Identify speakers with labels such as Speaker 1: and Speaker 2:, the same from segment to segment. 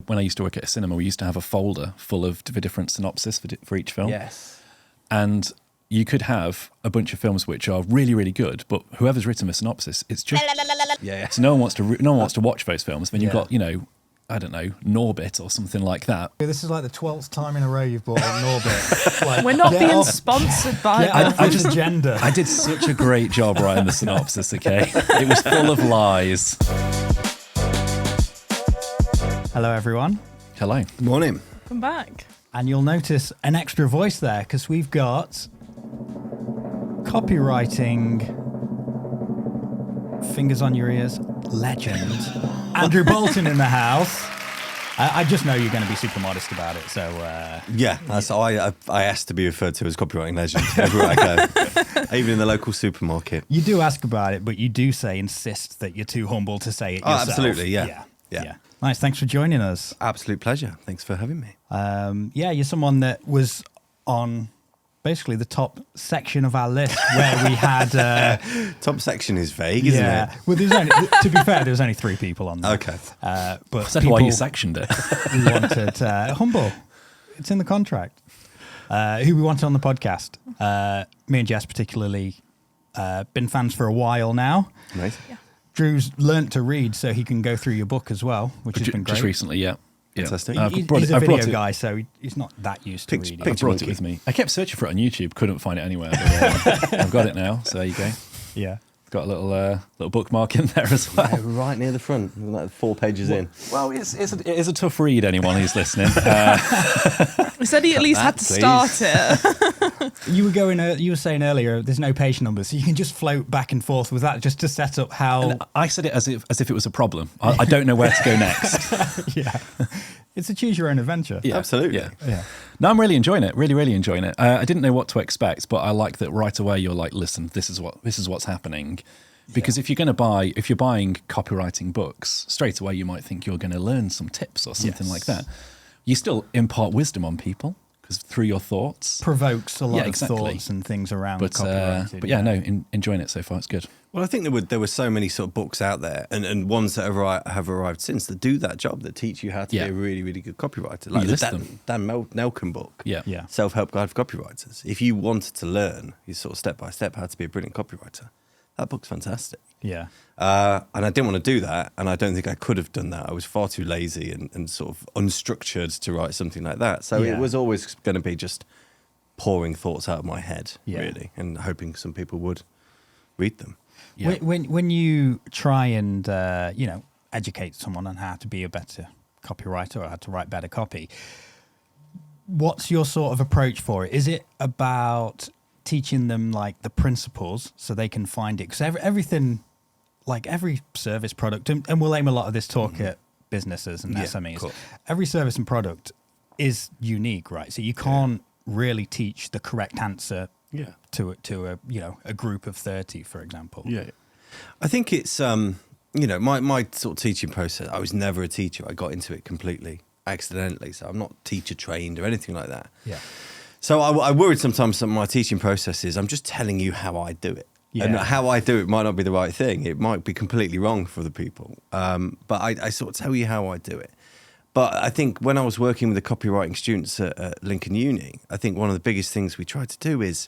Speaker 1: when I used to work at a cinema, we used to have a folder full of the different synopsis for each film.
Speaker 2: Yes.
Speaker 1: And you could have a bunch of films which are really, really good, but whoever's written the synopsis, it's just so no one wants to watch those films. Then you've got, I don't know, Norbit or something like that.
Speaker 3: This is like the 12th time in a row you've brought up Norbit. Like,
Speaker 4: We're not being sponsored by
Speaker 3: I just gender.
Speaker 1: I did such a great job writing the synopsis, okay? It was full of lies.
Speaker 3: Hello, everyone.
Speaker 1: Hello.
Speaker 2: Good morning.
Speaker 4: Welcome back.
Speaker 3: And you'll notice an extra voice there because we've got copywriting, fingers on your ears, legend, Andrew Boulton in the house. I just know you're going to be super modest about it, so...
Speaker 2: That's I asked to be referred to as copywriting legend everywhere I go, even in the local supermarket.
Speaker 3: You do ask about it, but you do insist that you're too humble to say it yourself.
Speaker 2: Oh, absolutely, yeah.
Speaker 3: Nice, thanks for joining us.
Speaker 2: Absolute pleasure. Thanks for having me.
Speaker 3: You're someone that was on basically the top section of our list where we had...
Speaker 2: top section is vague, isn't it?
Speaker 3: Well, to be fair, there was only 3 people on there.
Speaker 2: Okay.
Speaker 3: But
Speaker 1: Is that why you sectioned it?
Speaker 3: We wanted humble. It's in the contract. Who we wanted on the podcast. Me and Jess particularly been fans for a while now.
Speaker 2: Nice.
Speaker 4: Yeah.
Speaker 3: Drew's learnt to read so he can go through your book as well, which has been great.
Speaker 1: Just recently, yeah.
Speaker 2: Fantastic.
Speaker 3: He's a video guy, so he's not that used to reading.
Speaker 1: I brought it with me. I kept searching for it on YouTube, couldn't find it anywhere. But, I've got it now, so there you go.
Speaker 3: Yeah.
Speaker 1: Got a little bookmark in there as well.
Speaker 2: Yeah, right near the front, like 4 pages in.
Speaker 1: Well, it is a tough read, anyone who's listening.
Speaker 4: We said he at least had to start it.
Speaker 3: You were saying earlier, there's no page numbers, so you can just float back and forth with that just to set up how...
Speaker 1: And I said it as if it was a problem. I don't know where to go next.
Speaker 3: Yeah. It's a choose your own adventure.
Speaker 2: Yeah, absolutely.
Speaker 3: Yeah.
Speaker 1: No, I'm really enjoying it. Really, really enjoying it. I didn't know what to expect, but I like that right away you're like, listen, this is what's happening. Because if you're buying copywriting books, straight away you might think you're going to learn some tips or something like that. You still impart wisdom on people because through your thoughts.
Speaker 3: Provokes a lot of thoughts and things around copywriting.
Speaker 1: But enjoying it so far. It's good.
Speaker 2: Well, I think there were so many sort of books out there and ones that have arrived since that do that job, that teach you how to be a really, really good copywriter. Like the Dan Nelken book, Self-Help Guide for Copywriters. If you wanted to learn sort of step-by-step how to be a brilliant copywriter, that book's fantastic.
Speaker 3: Yeah.
Speaker 2: And I didn't want to do that, and I don't think I could have done that. I was far too lazy and sort of unstructured to write something like that. So it was always going to be just pouring thoughts out of my head, really, and hoping some people would read them.
Speaker 3: Yeah. When you try and educate someone on how to be a better copywriter or how to write better copy, what's your sort of approach for it? Is it about teaching them like the principles so they can find it? Because everything, like every service product, and we'll aim a lot of this talk at businesses and SMEs. Cool. Every service and product is unique, right? So you can't really teach the correct answer to a group of 30, for example.
Speaker 2: Yeah. I think it's my sort of teaching process. I was never a teacher. I got into it completely accidentally, so I'm not teacher trained or anything like that.
Speaker 3: Yeah.
Speaker 2: So I worried sometimes that my teaching process is I'm just telling you how I do it. Yeah. And how I do it might not be the right thing. It might be completely wrong for the people. But I sort of tell you how I do it. But I think when I was working with the copywriting students at Lincoln Uni, I think one of the biggest things we tried to do is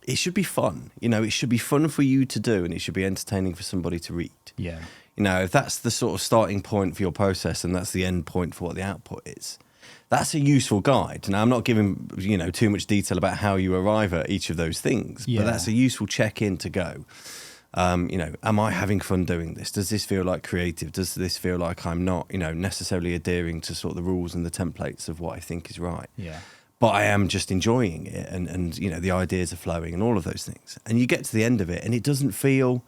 Speaker 2: it should be fun. It should be fun for you to do, and it should be entertaining for somebody to read.
Speaker 3: Yeah.
Speaker 2: If that's the sort of starting point for your process and that's the end point for what the output is, that's a useful guide. Now, I'm not giving, too much detail about how you arrive at each of those things, but that's a useful check-in to go. Am I having fun doing this? Does this feel like creative? Does this feel like I'm not, necessarily adhering to sort of the rules and the templates of what I think is right?
Speaker 3: Yeah.
Speaker 2: But I am just enjoying it and the ideas are flowing and all of those things. And you get to the end of it and it doesn't feel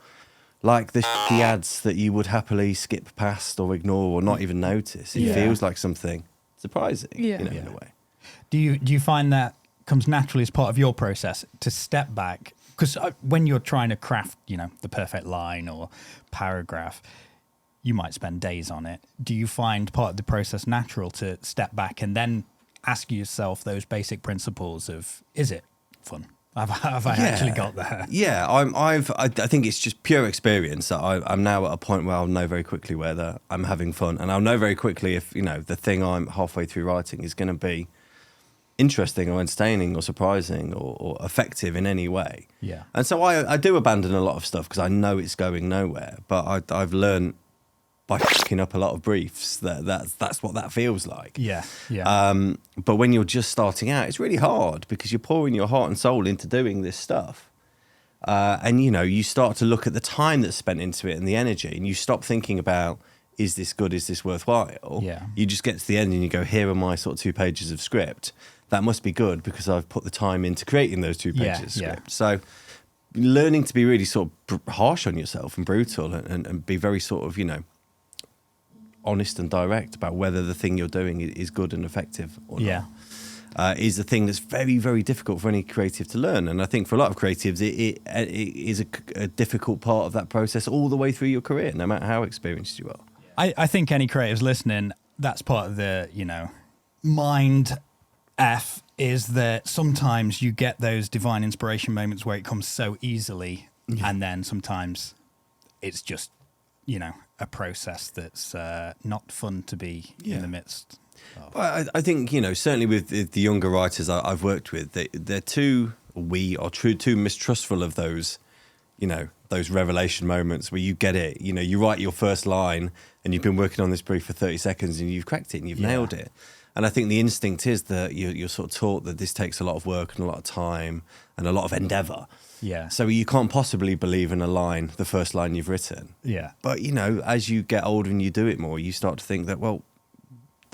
Speaker 2: like the ads that you would happily skip past or ignore or not even notice. It feels like something surprising, in a way.
Speaker 3: Do you find that comes naturally as part of your process to step back? Because when you're trying to craft, the perfect line or paragraph, you might spend days on it. Do you find part of the process natural to step back and then ask yourself those basic principles of, is it fun? Have I actually got there?
Speaker 2: Yeah, I think it's just pure experience that I'm now at a point where I'll know very quickly whether I'm having fun, and I'll know very quickly if the thing I'm halfway through writing is going to be interesting or entertaining or surprising or effective in any way.
Speaker 3: Yeah.
Speaker 2: And so I do abandon a lot of stuff because I know it's going nowhere. But I've learned by fucking up a lot of briefs that's what that feels like.
Speaker 3: Yeah. Yeah.
Speaker 2: But when you're just starting out, it's really hard because you're pouring your heart and soul into doing this stuff. And you start to look at the time that's spent into it and the energy, and you stop thinking about, is this good? Is this worthwhile?
Speaker 3: Yeah.
Speaker 2: You just get to the end and you go, here are my sort of 2 pages of script. That must be good because I've put the time into creating those 2 pages of script. So learning to be really sort of harsh on yourself and brutal and be very sort of, honest and direct about whether the thing you're doing is good and effective or not, is a thing that's very, very difficult for any creative to learn. And I think for a lot of creatives, it is a difficult part of that process all the way through your career, no matter how experienced you are.
Speaker 3: I think any creatives listening, that's part of the, mind F is that sometimes you get those divine inspiration moments where it comes so easily, and then sometimes it's just, a process that's not fun to be in the midst of.
Speaker 2: Well, I think, certainly with the younger writers I've worked with, they're too mistrustful of those, those revelation moments where you get it. You write your first line and you've been working on this brief for 30 seconds and you've cracked it and you've nailed it. And I think the instinct is that you're sort of taught that this takes a lot of work and a lot of time and a lot of endeavour.
Speaker 3: Yeah.
Speaker 2: So you can't possibly believe in a line, the first line you've written.
Speaker 3: Yeah.
Speaker 2: But, as you get older and you do it more, you start to think that, well,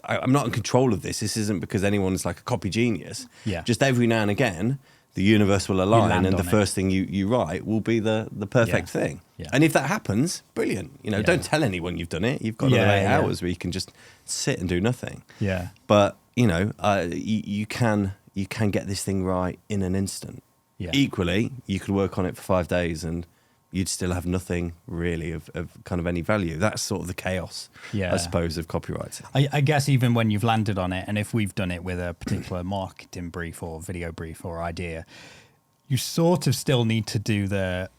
Speaker 2: I'm not in control of this. This isn't because anyone's like a copy genius.
Speaker 3: Yeah.
Speaker 2: Just every now and again, the universe will align and the
Speaker 3: it.
Speaker 2: first thing you write will be the perfect thing.
Speaker 3: Yeah.
Speaker 2: And if that happens, brilliant. Don't tell anyone you've done it. You've got another 8 hours where you can just sit and do nothing.
Speaker 3: Yeah.
Speaker 2: But, you can get this thing right in an instant.
Speaker 3: Yeah.
Speaker 2: Equally, you could work on it for 5 days and you'd still have nothing really of kind of any value. That's sort of the chaos, I suppose, of copywriting.
Speaker 3: I guess even when you've landed on it, and if we've done it with a particular marketing brief or video brief or idea, you sort of still need to do the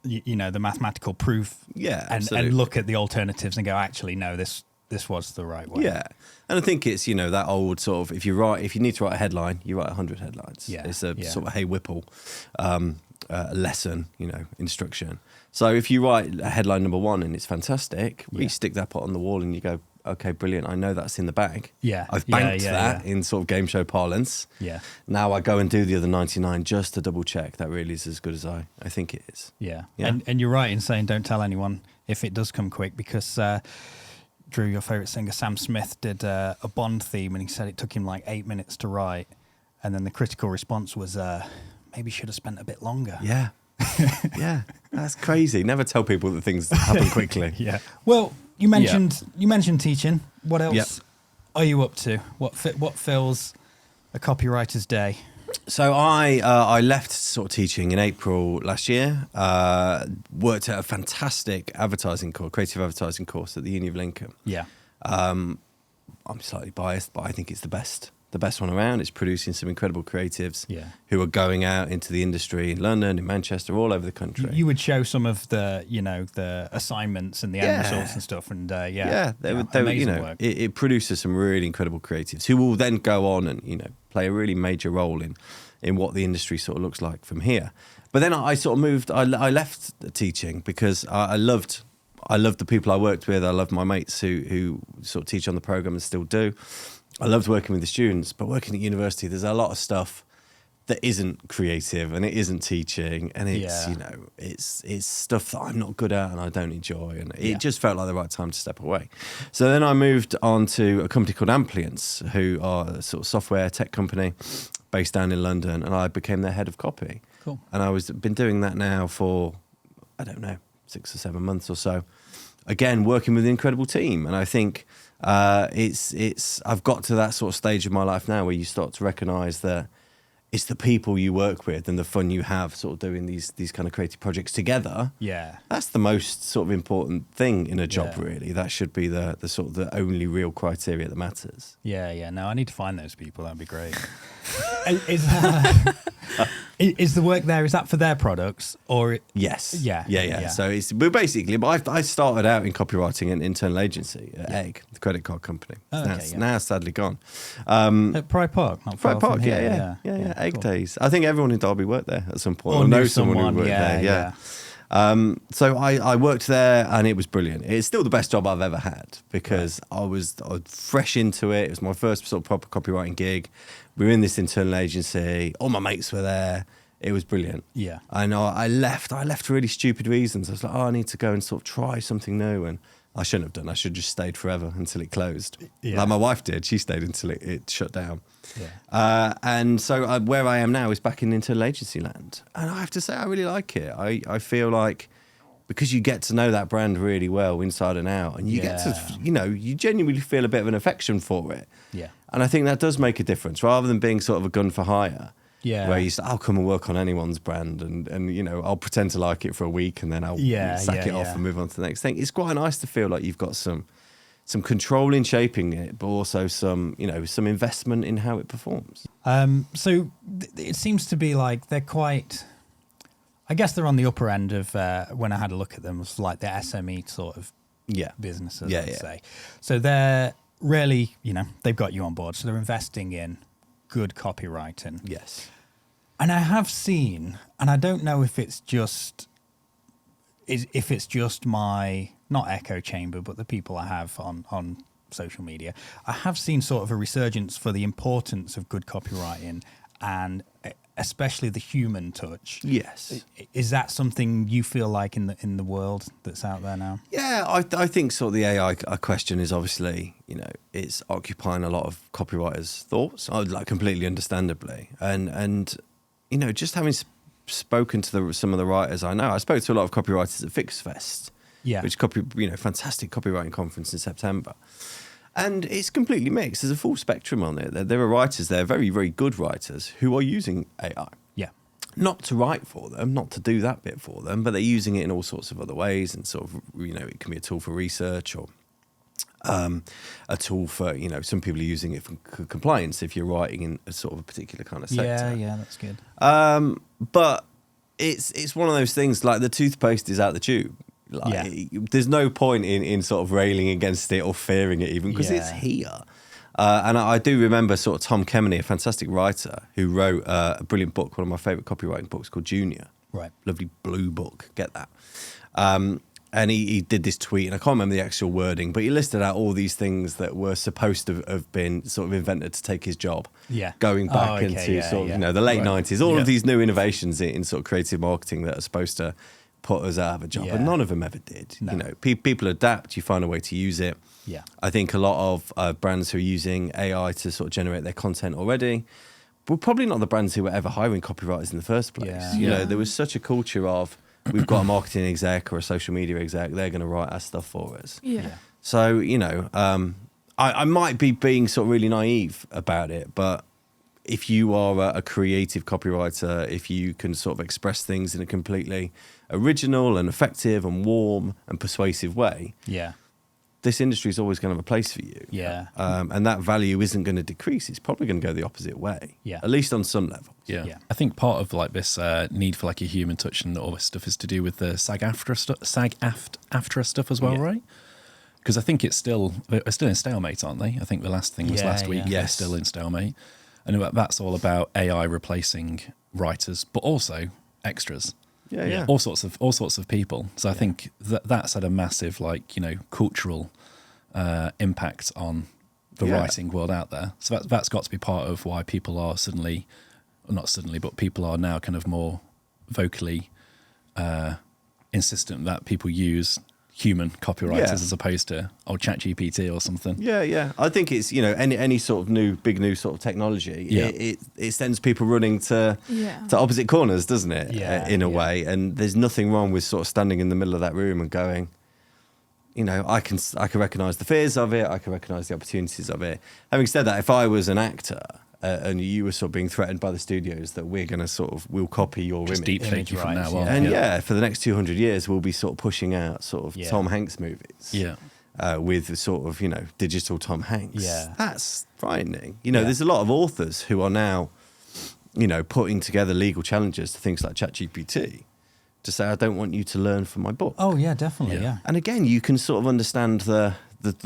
Speaker 3: mathematical proof and look at the alternatives and go, actually, no, this was the right way.
Speaker 2: Yeah. And I think it's, that old sort of, if you need to write a headline, you write 100 headlines.
Speaker 3: Yeah.
Speaker 2: It's a sort of Hay Whipple lesson, instruction. So if you write a headline number 1 and it's fantastic, you stick that pot on the wall and you go, okay, brilliant. I know that's in the bag.
Speaker 3: Yeah.
Speaker 2: I've banked that in sort of game show parlance.
Speaker 3: Yeah.
Speaker 2: Now I go and do the other 99 just to double check that really is as good as I think it is.
Speaker 3: Yeah. And you're right in saying don't tell anyone if it does come quick, because Drew, your favourite singer, Sam Smith, did a Bond theme and he said it took him like 8 minutes to write. And then the critical response was, maybe should have spent a bit longer.
Speaker 2: Yeah. Yeah. That's crazy. Never tell people that things happen quickly.
Speaker 3: Yeah. Well, you mentioned teaching. What else are you up to? What fills a copywriter's day?
Speaker 2: So I left sort of teaching in April last year. Worked at a fantastic creative advertising course at the Uni of Lincoln.
Speaker 3: Yeah.
Speaker 2: I'm slightly biased, but I think it's the best one around. It's producing some incredible creatives who are going out into the industry in London, in Manchester, all over the country.
Speaker 3: You would show some of the, the assignments and the end results and stuff, and amazing work.
Speaker 2: It produces some really incredible creatives who will then go on and play a really major role in what the industry sort of looks like from here. But then I sort of moved. I left teaching because I loved the people I worked with. I loved my mates who sort of teach on the program and still do. I loved working with the students, but working at university, there's a lot of stuff that isn't creative and it isn't teaching, and it's it's stuff that I'm not good at and I don't enjoy, and it just felt like the right time to step away. So then I moved on to a company called Ampliance, who are a sort of software tech company based down in London, and I became their head of copy.
Speaker 3: Cool.
Speaker 2: And been doing that now for 6 or 7 months or so. Again, working with an incredible team, and I think I've got to that sort of stage of my life now where you start to recognise that it's the people you work with and the fun you have sort of doing these kind of creative projects together.
Speaker 3: Yeah.
Speaker 2: That's the most sort of important thing in a job, really. That should be the sort of the only real criteria that matters.
Speaker 3: Yeah. No, I need to find those people. That'd be great. Is the work there, is that for their products or?
Speaker 2: Yes.
Speaker 3: Yeah.
Speaker 2: So we're basically, but I started out in copywriting an internal agency at Egg, the credit card company. Now sadly gone.
Speaker 3: At Pride Park, not far
Speaker 2: Pride Park,
Speaker 3: from here.
Speaker 2: yeah. Egg days. I think everyone in Derby worked there at some point.
Speaker 3: Or
Speaker 2: know
Speaker 3: knew
Speaker 2: someone who worked there. Yeah. So I worked there and it was brilliant. It's still the best job I've ever had because I was fresh into it. It was my first sort of proper copywriting gig. We were in this internal agency. All my mates were there. It was brilliant.
Speaker 3: Yeah.
Speaker 2: I know I left for really stupid reasons. I was like, I need to go and sort of try something new. And I shouldn't have done. I should have just stayed forever until it closed.
Speaker 3: Yeah.
Speaker 2: Like my wife did. She stayed until it shut down.
Speaker 3: Yeah.
Speaker 2: And so where I am now is back in internal agency land. And I have to say, I really like it. I feel like because you get to know that brand really well inside and out, and you get to, you genuinely feel a bit of an affection for it.
Speaker 3: Yeah.
Speaker 2: And I think that does make a difference rather than being sort of a gun for hire.
Speaker 3: Yeah.
Speaker 2: Where you say, I'll come and work on anyone's brand and I'll pretend to like it for a week and then I'll sack it off and move on to the next thing. It's quite nice to feel like you've got some control in shaping it, but also some investment in how it performs.
Speaker 3: So it seems to be like they're quite, I guess they're on the upper end of, when I had a look at them, was like the SME sort of businesses, I'd say. So they're really, they've got you on board. So they're investing in good copywriting.
Speaker 2: Yes.
Speaker 3: And I have seen, and I don't know if it's just my, not echo chamber, but the people I have on social media, I have seen sort of a resurgence for the importance of good copywriting and especially the human touch.
Speaker 2: Yes.
Speaker 3: Is that something you feel like in the world that's out there now?
Speaker 2: Yeah, I think sort of the AI question is obviously, it's occupying a lot of copywriters' thoughts, like completely understandably. And just having spoken to some of the writers I know, I spoke to a lot of copywriters at FixFest, which fantastic copywriting conference in September. And it's completely mixed. There's a full spectrum on it. There are writers there, very, very good writers, who are using AI.
Speaker 3: Yeah.
Speaker 2: Not to write for them, not to do that bit for them, but they're using it in all sorts of other ways. And sort of, it can be a tool for research or a tool for, some people are using it for compliance if you're writing in a sort of a particular kind of sector.
Speaker 3: Yeah, that's good.
Speaker 2: But it's one of those things like the toothpaste is out the tube. There's no point in sort of railing against it or fearing it even because it's here. And I do remember sort of Tom Kemeny, a fantastic writer who wrote a brilliant book, one of my favourite copywriting books called Junior.
Speaker 3: Right.
Speaker 2: Lovely blue book, get that. And he did this tweet, and I can't remember the actual wording, but he listed out all these things that were supposed to have been sort of invented to take his job.
Speaker 3: Yeah.
Speaker 2: Going back into the late 90s, all of these new innovations in sort of creative marketing that are supposed to put us out of a job, and none of them ever did.
Speaker 3: No.
Speaker 2: People adapt, you find a way to use it.
Speaker 3: Yeah.
Speaker 2: I think a lot of brands who are using AI to sort of generate their content already were probably not the brands who were ever hiring copywriters in the first place. There was such a culture of, we've got a marketing exec or a social media exec, they're going to write our stuff for us.
Speaker 4: Yeah.
Speaker 2: So, I might be being sort of really naive about it, but if you are a creative copywriter, if you can sort of express things in a completely original and effective and warm and persuasive way, this industry is always going to have a place for you.
Speaker 3: Yeah.
Speaker 2: And that value isn't going to decrease. It's probably going to go the opposite way.
Speaker 3: Yeah.
Speaker 2: At least on some level.
Speaker 1: Yeah. I think part of like this need for like a human touch and all this stuff is to do with the SAG-AFTRA stuff as well, right? Because I think they're still in stalemate, aren't they? I think the last thing was last week. They're still in stalemate. And that's all about AI replacing writers, but also extras.
Speaker 2: Yeah.
Speaker 1: All sorts of people. So I think that's had a massive cultural impact on the writing world out there. So that's got to be part of why people are but people are now kind of more vocally insistent that people use human copywriters as opposed to ChatGPT or something.
Speaker 2: Yeah. I think it's any sort of big new sort of technology. It sends people running to opposite corners, doesn't it? In a way, and there's nothing wrong with sort of standing in the middle of that room and going, I can recognise the fears of it, I can recognise the opportunities of it. Having said that, if I was an actor and you were sort of being threatened by the studios that we're going to we'll copy your
Speaker 1: Just
Speaker 2: image.
Speaker 1: deepfake you from now on.
Speaker 2: And for the next 200 years, we'll be sort of pushing out sort of Tom Hanks movies.
Speaker 1: Yeah.
Speaker 2: With sort of, digital Tom Hanks.
Speaker 3: Yeah.
Speaker 2: That's frightening. There's a lot of authors who are now putting together legal challenges to things like ChatGPT to say, I don't want you to learn from my book.
Speaker 3: Oh yeah, definitely. Yeah.
Speaker 2: And again, you can sort of understand the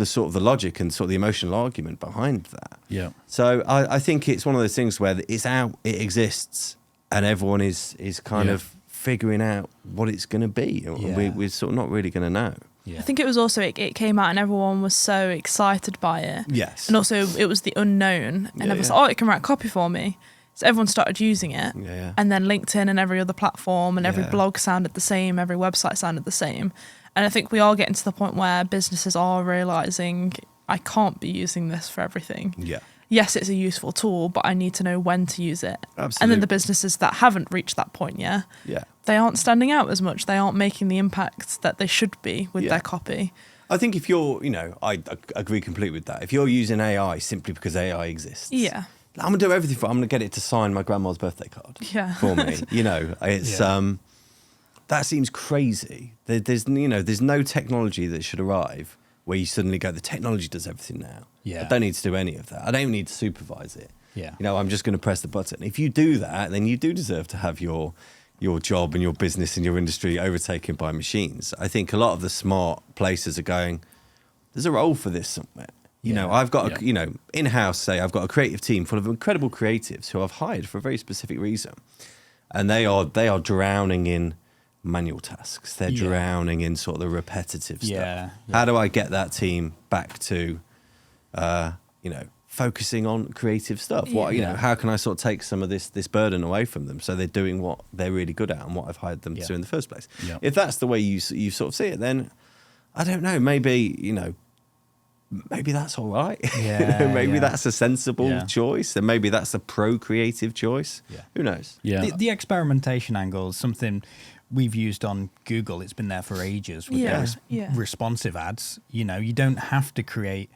Speaker 2: sort of the logic and sort of the emotional argument behind that.
Speaker 1: Yeah.
Speaker 2: So I think it's one of those things where it's out, it exists, and everyone is kind of figuring out what it's going to be.
Speaker 3: Yeah.
Speaker 2: We're sort of not really going to know.
Speaker 3: Yeah.
Speaker 4: I think it was also, it came out and everyone was so excited by it.
Speaker 2: Yes.
Speaker 4: And also it was the unknown. And everyone was
Speaker 2: yeah.
Speaker 4: like, oh, it can write copy for me. So everyone started using it.
Speaker 2: Yeah.
Speaker 4: And then LinkedIn and every other platform and every
Speaker 2: Yeah.
Speaker 4: blog sounded the same, every website sounded the same. And I think we are getting to the point where businesses are realising, I can't be using this for everything.
Speaker 2: Yeah.
Speaker 4: Yes, it's a useful tool, but I need to know when to use it.
Speaker 2: Absolutely.
Speaker 4: And then the businesses that haven't reached that point yet,
Speaker 2: Yeah.
Speaker 4: they aren't standing out as much. They aren't making the impact that they should be with
Speaker 2: Yeah.
Speaker 4: their copy.
Speaker 2: I think if you're, I agree completely with that. If you're using AI simply because AI exists,
Speaker 4: Yeah.
Speaker 2: I'm gonna do everything I'm gonna get it to sign my grandma's birthday card
Speaker 4: Yeah.
Speaker 2: for me. It's that seems crazy. There's no technology that should arrive where you suddenly go, the technology does everything now.
Speaker 3: Yeah.
Speaker 2: I don't need to do any of that. I don't even need to supervise it.
Speaker 3: Yeah.
Speaker 2: I'm just going to press the button. If you do that, then you do deserve to have your job and your business and your industry overtaken by machines. I think a lot of the smart places are going, there's a role for this somewhere. I've got, in-house, say, I've got a creative team full of incredible creatives who I've hired for a very specific reason. And they are drowning in manual tasks. They're drowning in sort of the repetitive stuff.
Speaker 3: Yeah.
Speaker 2: How do I get that team back to, focusing on creative stuff? How can I sort of take some of this burden away from them so they're doing what they're really good at and what I've hired them to do in the first place?
Speaker 1: Yeah.
Speaker 2: If that's the way you sort of see it, then I don't know, maybe that's all right.
Speaker 3: Yeah,
Speaker 2: maybe
Speaker 3: yeah.
Speaker 2: that's a sensible choice, and maybe that's a pro-creative choice.
Speaker 3: Yeah.
Speaker 2: Who knows?
Speaker 1: Yeah.
Speaker 3: The experimentation angle is something we've used on Google. It's been there for ages with their responsive ads. You don't have to create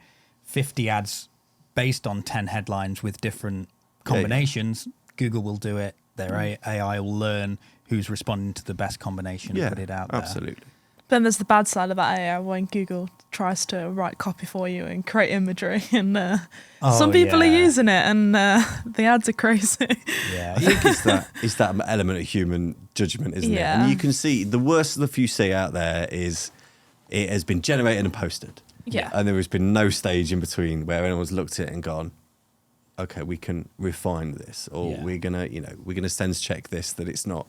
Speaker 3: 50 ads based on 10 headlines with different combinations. Google will do it. Their AI will learn who's responding to the best combination and put it out there.
Speaker 2: Absolutely.
Speaker 4: Then there's the bad side of that AI when Google tries to write copy for you and create imagery, and some people are using it, and the ads are crazy.
Speaker 3: Yeah.
Speaker 2: I think it's that element of human judgment, isn't it?
Speaker 4: Yeah.
Speaker 2: And you can see the worst stuff you see out there is it has been generated and posted.
Speaker 4: Yeah.
Speaker 2: And there has been no stage in between where anyone's looked at it and gone, okay, we can refine this, or we're gonna sense check this, that it's not.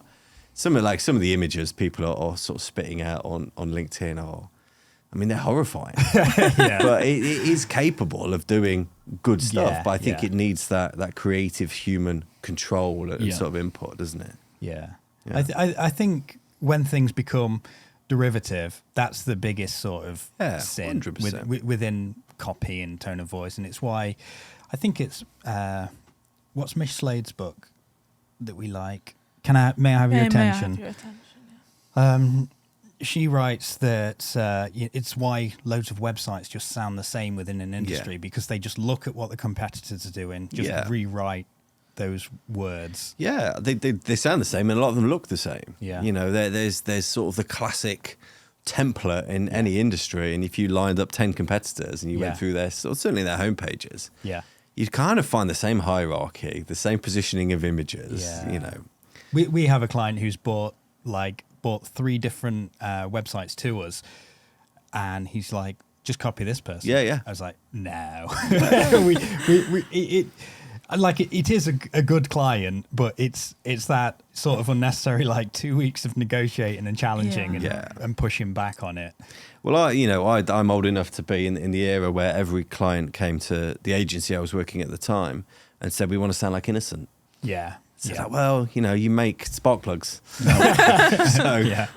Speaker 2: Some of the images people are sort of spitting out on LinkedIn they're horrifying. But it is capable of doing good stuff.
Speaker 3: Yeah,
Speaker 2: but I think it needs that creative human control and sort of input, doesn't it?
Speaker 3: Yeah.
Speaker 2: Yeah.
Speaker 3: I think when things become derivative, that's the biggest sort of sin
Speaker 2: 100%.
Speaker 3: within copy and tone of voice. And it's why I think it's, what's Mish Slade's book that we like? May I have your attention? She writes that it's why loads of websites just sound the same within an industry because they just look at what the competitors are doing, just rewrite those words.
Speaker 2: Yeah, they sound the same, and a lot of them look the same.
Speaker 3: Yeah.
Speaker 2: There's sort of the classic template in any industry, and if you lined up 10 competitors and you went through certainly their homepages, you'd kind of find the same hierarchy, the same positioning of images.
Speaker 3: We have a client who's bought 3 different websites to us, and he's like, just copy this person.
Speaker 2: Yeah.
Speaker 3: I was like, no. It is a good client, but it's that sort of unnecessary 2 weeks of negotiating and challenging and pushing back on it.
Speaker 2: Well, I'm old enough to be in the era where every client came to the agency I was working at the time and said, we want to sound like Innocent.
Speaker 3: Yeah.
Speaker 2: So you make spark plugs.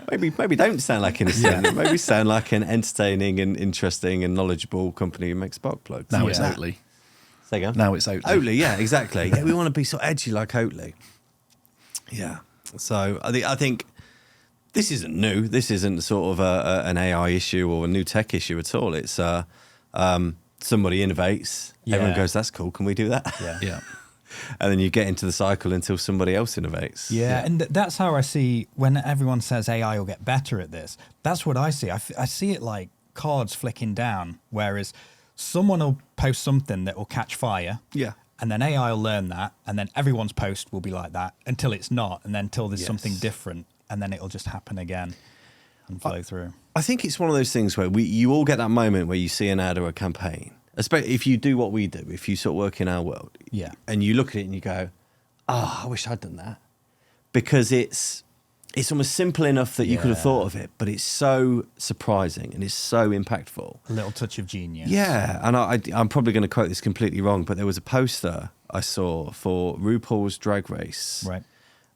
Speaker 2: Maybe don't sound like Innocent.
Speaker 3: Yeah.
Speaker 2: Maybe sound like an entertaining and interesting and knowledgeable company who makes spark plugs.
Speaker 1: Now it's Oatly.
Speaker 2: Say again?
Speaker 1: Now it's Oatly.
Speaker 2: Oatly, yeah, exactly. We want to be so edgy like Oatly. Yeah. So I think this isn't new. This isn't sort of an AI issue or a new tech issue at all. It's somebody innovates. Everyone goes, that's cool. Can we do that?
Speaker 1: Yeah.
Speaker 2: And then you get into the cycle until somebody else innovates.
Speaker 3: Yeah, and that's how I see when everyone says AI will get better at this. That's what I see. I see it like cards flicking down, whereas someone will post something that will catch fire.
Speaker 2: Yeah.
Speaker 3: And then AI will learn that, and then everyone's post will be like that until it's not, and then until there's something different, and then it'll just happen again and flow through.
Speaker 2: I think it's one of those things where you all get that moment where you see an ad or a campaign, especially if you do what we do, if you sort of work in our world, and you look at it and you go, "Oh, I wish I'd done that," because it's almost simple enough that you could have thought of it, but it's so surprising and it's so impactful.
Speaker 3: A little touch of genius.
Speaker 2: Yeah, and I'm probably going to quote this completely wrong, but there was a poster I saw for RuPaul's Drag Race,
Speaker 3: Right.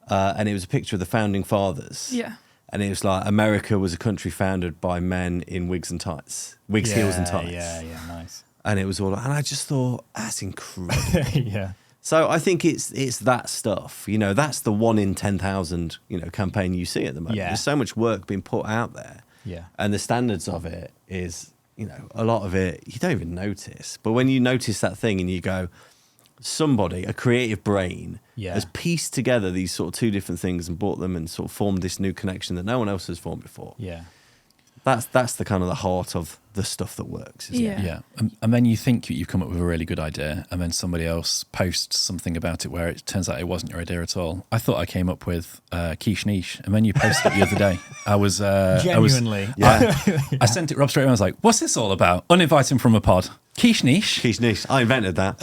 Speaker 2: And it was a picture of the founding fathers.
Speaker 4: Yeah.
Speaker 2: And it was like, America was a country founded by men in wigs and tights, heels and tights.
Speaker 3: Yeah, nice.
Speaker 2: And it was all, and I just thought, that's incredible.
Speaker 3: Yeah.
Speaker 2: So I think it's that stuff, that's the 1 in 10,000, campaign you see at the moment.
Speaker 3: Yeah.
Speaker 2: There's so much work being put out there.
Speaker 3: Yeah.
Speaker 2: And the standards of it is, a lot of it you don't even notice. But when you notice that thing and you go, somebody, a creative brain, has pieced together these sort of two different things and brought them and sort of formed this new connection that no one else has formed before.
Speaker 3: Yeah.
Speaker 2: That's the kind of the heart of the stuff that works, isn't it?
Speaker 1: Yeah. And then you think you've come up with a really good idea, and then somebody else posts something about it where it turns out it wasn't your idea at all. I thought I came up with quiche niche, and then you posted it the other day. I was
Speaker 3: genuinely.
Speaker 1: I sent it Rob straight away. I was like, "What's this all about?" Uninvite him from a pod. Quiche niche.
Speaker 2: Quiche niche. I invented that.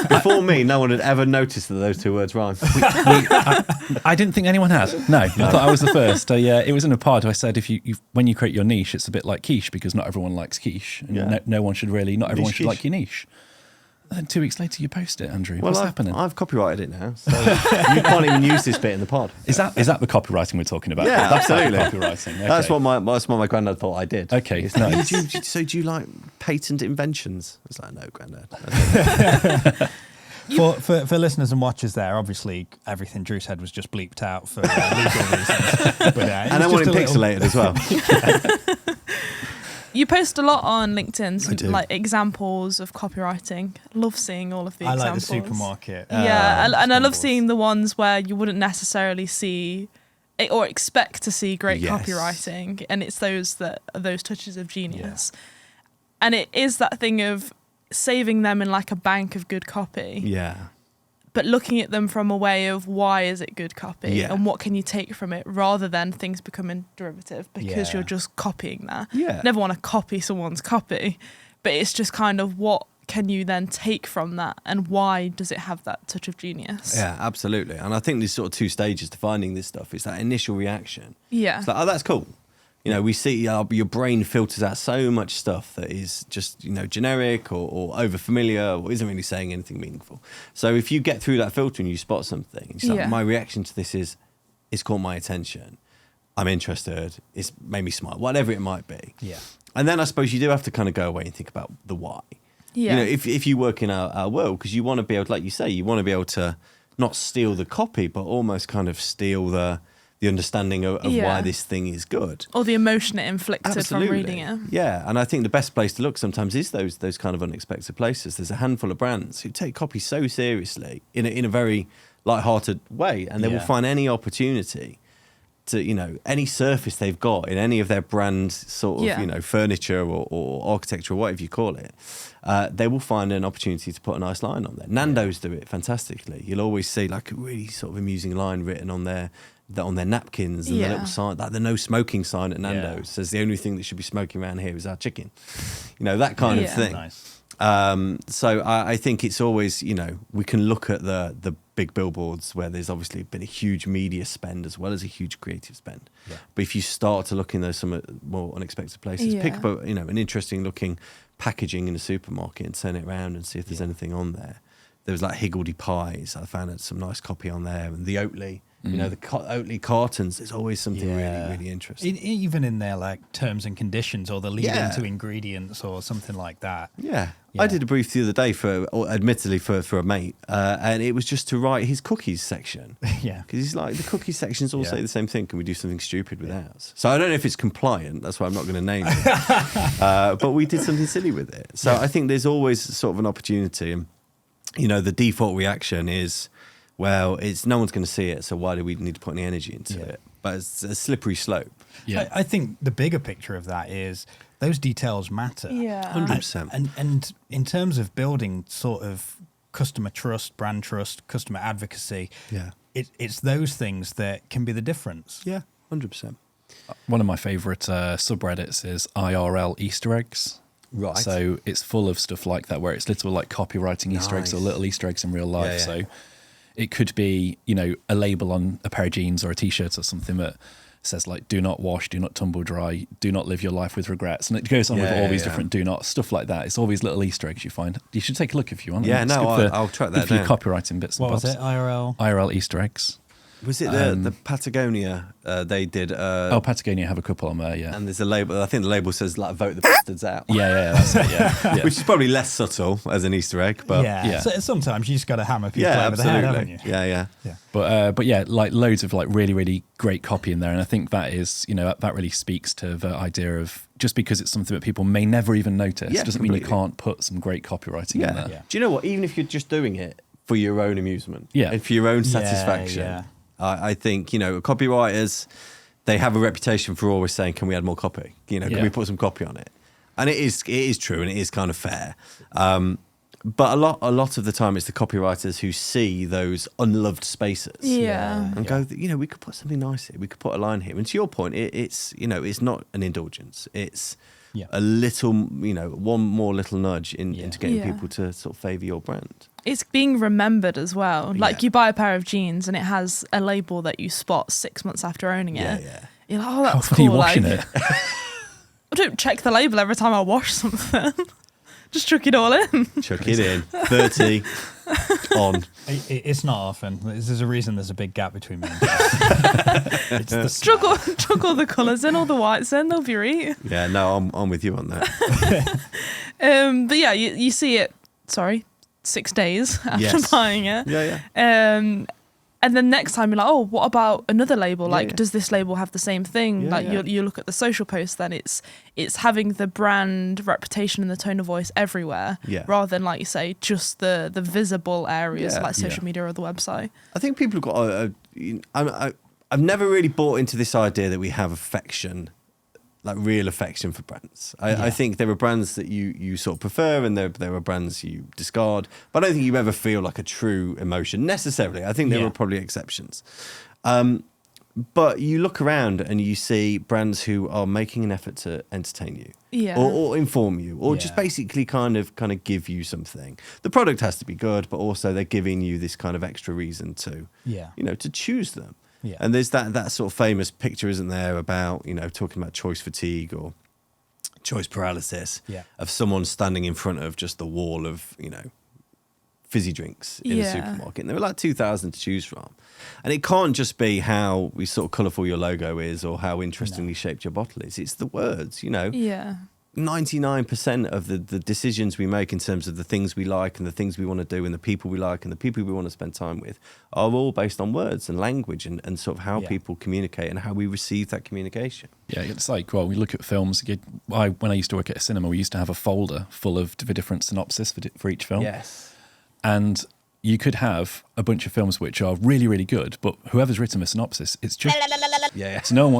Speaker 2: Before me, no one had ever noticed that those two words rhyme.
Speaker 1: I didn't think anyone had. No, I thought I was the first. It was in a pod. I said, when you create your niche, it's a bit like quiche because not everyone likes quiche, and not everyone should
Speaker 2: Niche.
Speaker 1: like your niche. And then 2 weeks later, you post it, Andrew.
Speaker 2: Well,
Speaker 1: What's happening?
Speaker 2: I've copyrighted it now, so you can't even use this bit in the pod.
Speaker 1: Is that the copywriting we're talking about?
Speaker 2: Yeah,
Speaker 1: That's
Speaker 2: absolutely.
Speaker 1: Copywriting. Okay.
Speaker 2: That's what my granddad thought I did.
Speaker 1: Okay,
Speaker 2: It's
Speaker 1: nice.
Speaker 2: like, so do you like patent inventions? I was like, no, granddad.
Speaker 3: For listeners and watchers there, obviously everything Drew said was just bleeped out for legal reasons. But,
Speaker 2: And I want it pixelated as well.
Speaker 4: You post a lot on LinkedIn,
Speaker 2: I
Speaker 4: some,
Speaker 2: do.
Speaker 4: like examples of copywriting. I love seeing all of the
Speaker 3: I
Speaker 4: examples.
Speaker 3: like the supermarket.
Speaker 4: Yeah, and I love
Speaker 3: symbols.
Speaker 4: seeing the ones where you wouldn't necessarily see or expect to see great
Speaker 2: Yes.
Speaker 4: copywriting, and it's those touches of genius. And it is that thing of saving them in like a bank of good copy.
Speaker 2: Yeah.
Speaker 4: But looking at them from a way of why is it good copy and what can you take from it, rather than things becoming derivative because you're just copying that.
Speaker 2: Yeah.
Speaker 4: Never want to copy someone's copy, but it's just kind of what can you then take from that and why does it have that touch of genius?
Speaker 2: Yeah, absolutely. And I think there's sort of 2 stages to finding this stuff. It's that initial reaction.
Speaker 4: Yeah.
Speaker 2: It's like, oh, that's cool. We see your brain filters out so much stuff that is just, generic or over familiar or isn't really saying anything meaningful. So if you get through that filter and you spot something, it's like, my reaction to this is, it's caught my attention. I'm interested. It's made me smile, whatever it might be.
Speaker 3: Yeah.
Speaker 2: And then I suppose you do have to kind of go away and think about the why.
Speaker 4: Yeah.
Speaker 2: If you work in our world, because you want to be able to, like you say, you want to be able to not steal the copy, but almost kind of steal the understanding of why this thing is good.
Speaker 4: Or the emotion it inflicted
Speaker 2: Absolutely.
Speaker 4: from reading it.
Speaker 2: Yeah, and I think the best place to look sometimes is those kind of unexpected places. There's a handful of brands who take copy so seriously in a very light-hearted way, and they will find any opportunity to, any surface they've got in any of their brand sort of, furniture or architecture or whatever you call it, they will find an opportunity to put a nice line on there. Nando's do it fantastically. You'll always see like a really sort of amusing line written on their napkins and the little sign, like the no smoking sign at Nando's says the only thing that should be smoking around here is our chicken. That kind of thing.
Speaker 3: Nice.
Speaker 2: So I think it's always, we can look at the big billboards where there's obviously been a huge media spend as well as a huge creative spend. Yeah. But if you start to look in those some more unexpected places, pick up an interesting looking packaging in a supermarket and turn it around and see if there's anything on there. There was like Higgledy pies. I found some nice copy on there, and the Oatly. The Oatly cartons, there's always something really, really interesting.
Speaker 3: Even in their like terms and conditions or the lead into ingredients or something like that.
Speaker 2: Yeah. I did a brief the other day admittedly for a mate, and it was just to write his cookies section.
Speaker 3: Yeah.
Speaker 2: Because he's like, the cookies sections all say the same thing. Can we do something stupid with ours? So I don't know if it's compliant. That's why I'm not going to name it. But we did something silly with it. So I think there's always sort of an opportunity. And, the default reaction is, well, it's no one's going to see it, so why do we need to put any energy into it? But it's a slippery slope.
Speaker 1: Yeah.
Speaker 3: I think the bigger picture of that is those details matter.
Speaker 4: Yeah.
Speaker 2: 100%.
Speaker 3: And in terms of building sort of customer trust, brand trust, customer advocacy.
Speaker 2: Yeah.
Speaker 3: It's those things that can be the difference.
Speaker 2: Yeah, 100%.
Speaker 1: One of my favourite subreddits is IRL Easter eggs.
Speaker 2: Right.
Speaker 1: So it's full of stuff like that, where it's little like copywriting Easter eggs or
Speaker 2: Nice.
Speaker 1: little Easter eggs in real life.
Speaker 2: Yeah, yeah.
Speaker 1: So it could be, you know, a label on a pair of jeans or a T-shirt or something that says like, do not wash, do not tumble dry, do not live your life with regrets. And it goes on with all these different do not, stuff like that. It's all these little Easter eggs you find. You should take a look if you want.
Speaker 2: Yeah,
Speaker 1: It's
Speaker 2: no,
Speaker 1: good
Speaker 2: I'll track
Speaker 1: good
Speaker 2: that
Speaker 1: for your
Speaker 2: down.
Speaker 1: copywriting bits and
Speaker 3: What was
Speaker 1: bobs.
Speaker 3: it? IRL?
Speaker 1: IRL Easter eggs.
Speaker 2: Was it the Patagonia? They did.
Speaker 1: Oh, Patagonia have a couple on there, yeah.
Speaker 2: And there's a label. I think the label says like "Vote the bastards out."
Speaker 1: Yeah, that's it, yeah.
Speaker 2: Which is probably less subtle as an Easter egg, but
Speaker 3: yeah. So sometimes you just got to hammer people
Speaker 2: yeah,
Speaker 3: over the head, haven't
Speaker 2: absolutely.
Speaker 3: you?
Speaker 2: Yeah.
Speaker 1: But yeah, like loads of like really, really great copy in there. And I think that is, you know, that really speaks to the idea of just because it's something that people may never even notice doesn't mean you can't put some great copywriting in there.
Speaker 3: Yeah.
Speaker 2: Do you know what? Even if you're just doing it for your own amusement,
Speaker 1: Yeah.
Speaker 2: and for your own satisfaction,
Speaker 3: Yeah.
Speaker 2: I think, you know, copywriters, they have a reputation for always saying, "Can we add more copy? You know, can we put some copy on it?" And it is true, and it is kind of fair. But a lot of the time, it's the copywriters who see those unloved spaces, and go, you know, we could put something nice here. We could put a line here. And to your point, it's you know, it's not an indulgence. It's a little, you know, one more little nudge into getting people to sort of favour your brand.
Speaker 4: It's being remembered as well. Like you buy a pair of jeans and it has a label that you spot 6 months after owning it.
Speaker 2: Yeah.
Speaker 4: You're like, oh, that's
Speaker 1: How often
Speaker 4: cool.
Speaker 1: are you washing
Speaker 4: like,
Speaker 1: it?
Speaker 4: I don't check the label every time I wash something. Just chuck it all in.
Speaker 2: Chuck it in. 30 on.
Speaker 3: It's not often. There's a reason there's a big gap between me and Jess. It's the
Speaker 4: chuck all the colours in, all the whites in, they'll be right.
Speaker 2: Yeah, no, I'm with you on that.
Speaker 4: But yeah, you see it, 6 days after buying it.
Speaker 2: Yeah.
Speaker 4: And then next time you're like, oh, what about another label? Like, does this label have the same thing? You look at the social post, then it's having the brand reputation and the tone of voice everywhere, rather than, like you say, just the visible areas like social media or the website.
Speaker 2: I think people have got I've never really bought into this idea that we have affection, like real affection for brands. I think there are brands that you sort of prefer, and there are brands you discard. But I don't think you ever feel like a true emotion necessarily. I think there are probably exceptions. But you look around and you see brands who are making an effort to entertain you, or inform you, or just basically kind of give you something. The product has to be good, but also they're giving you this kind of extra reason to, to choose them. Yeah. And there's that sort of famous picture, isn't there, about, you know, talking about choice fatigue or choice paralysis of someone standing in front of just the wall of, you know, fizzy drinks in a supermarket. And there are like 2,000 to choose from. And it can't just be how sort of colourful your logo is or how interestingly shaped your bottle is. It's the words, you know.
Speaker 4: Yeah.
Speaker 2: 99% of the decisions we make in terms of the things we like and the things we want to do and the people we like and the people we want to spend time with are all based on words and language and sort of how people communicate and how we receive that communication.
Speaker 1: Yeah, it's like, well, we look at films. When I used to work at a cinema, we used to have a folder full of the different synopsis for each film.
Speaker 2: Yes.
Speaker 1: And you could have a bunch of films which are really, really good, but whoever's written a synopsis, it's just... So no one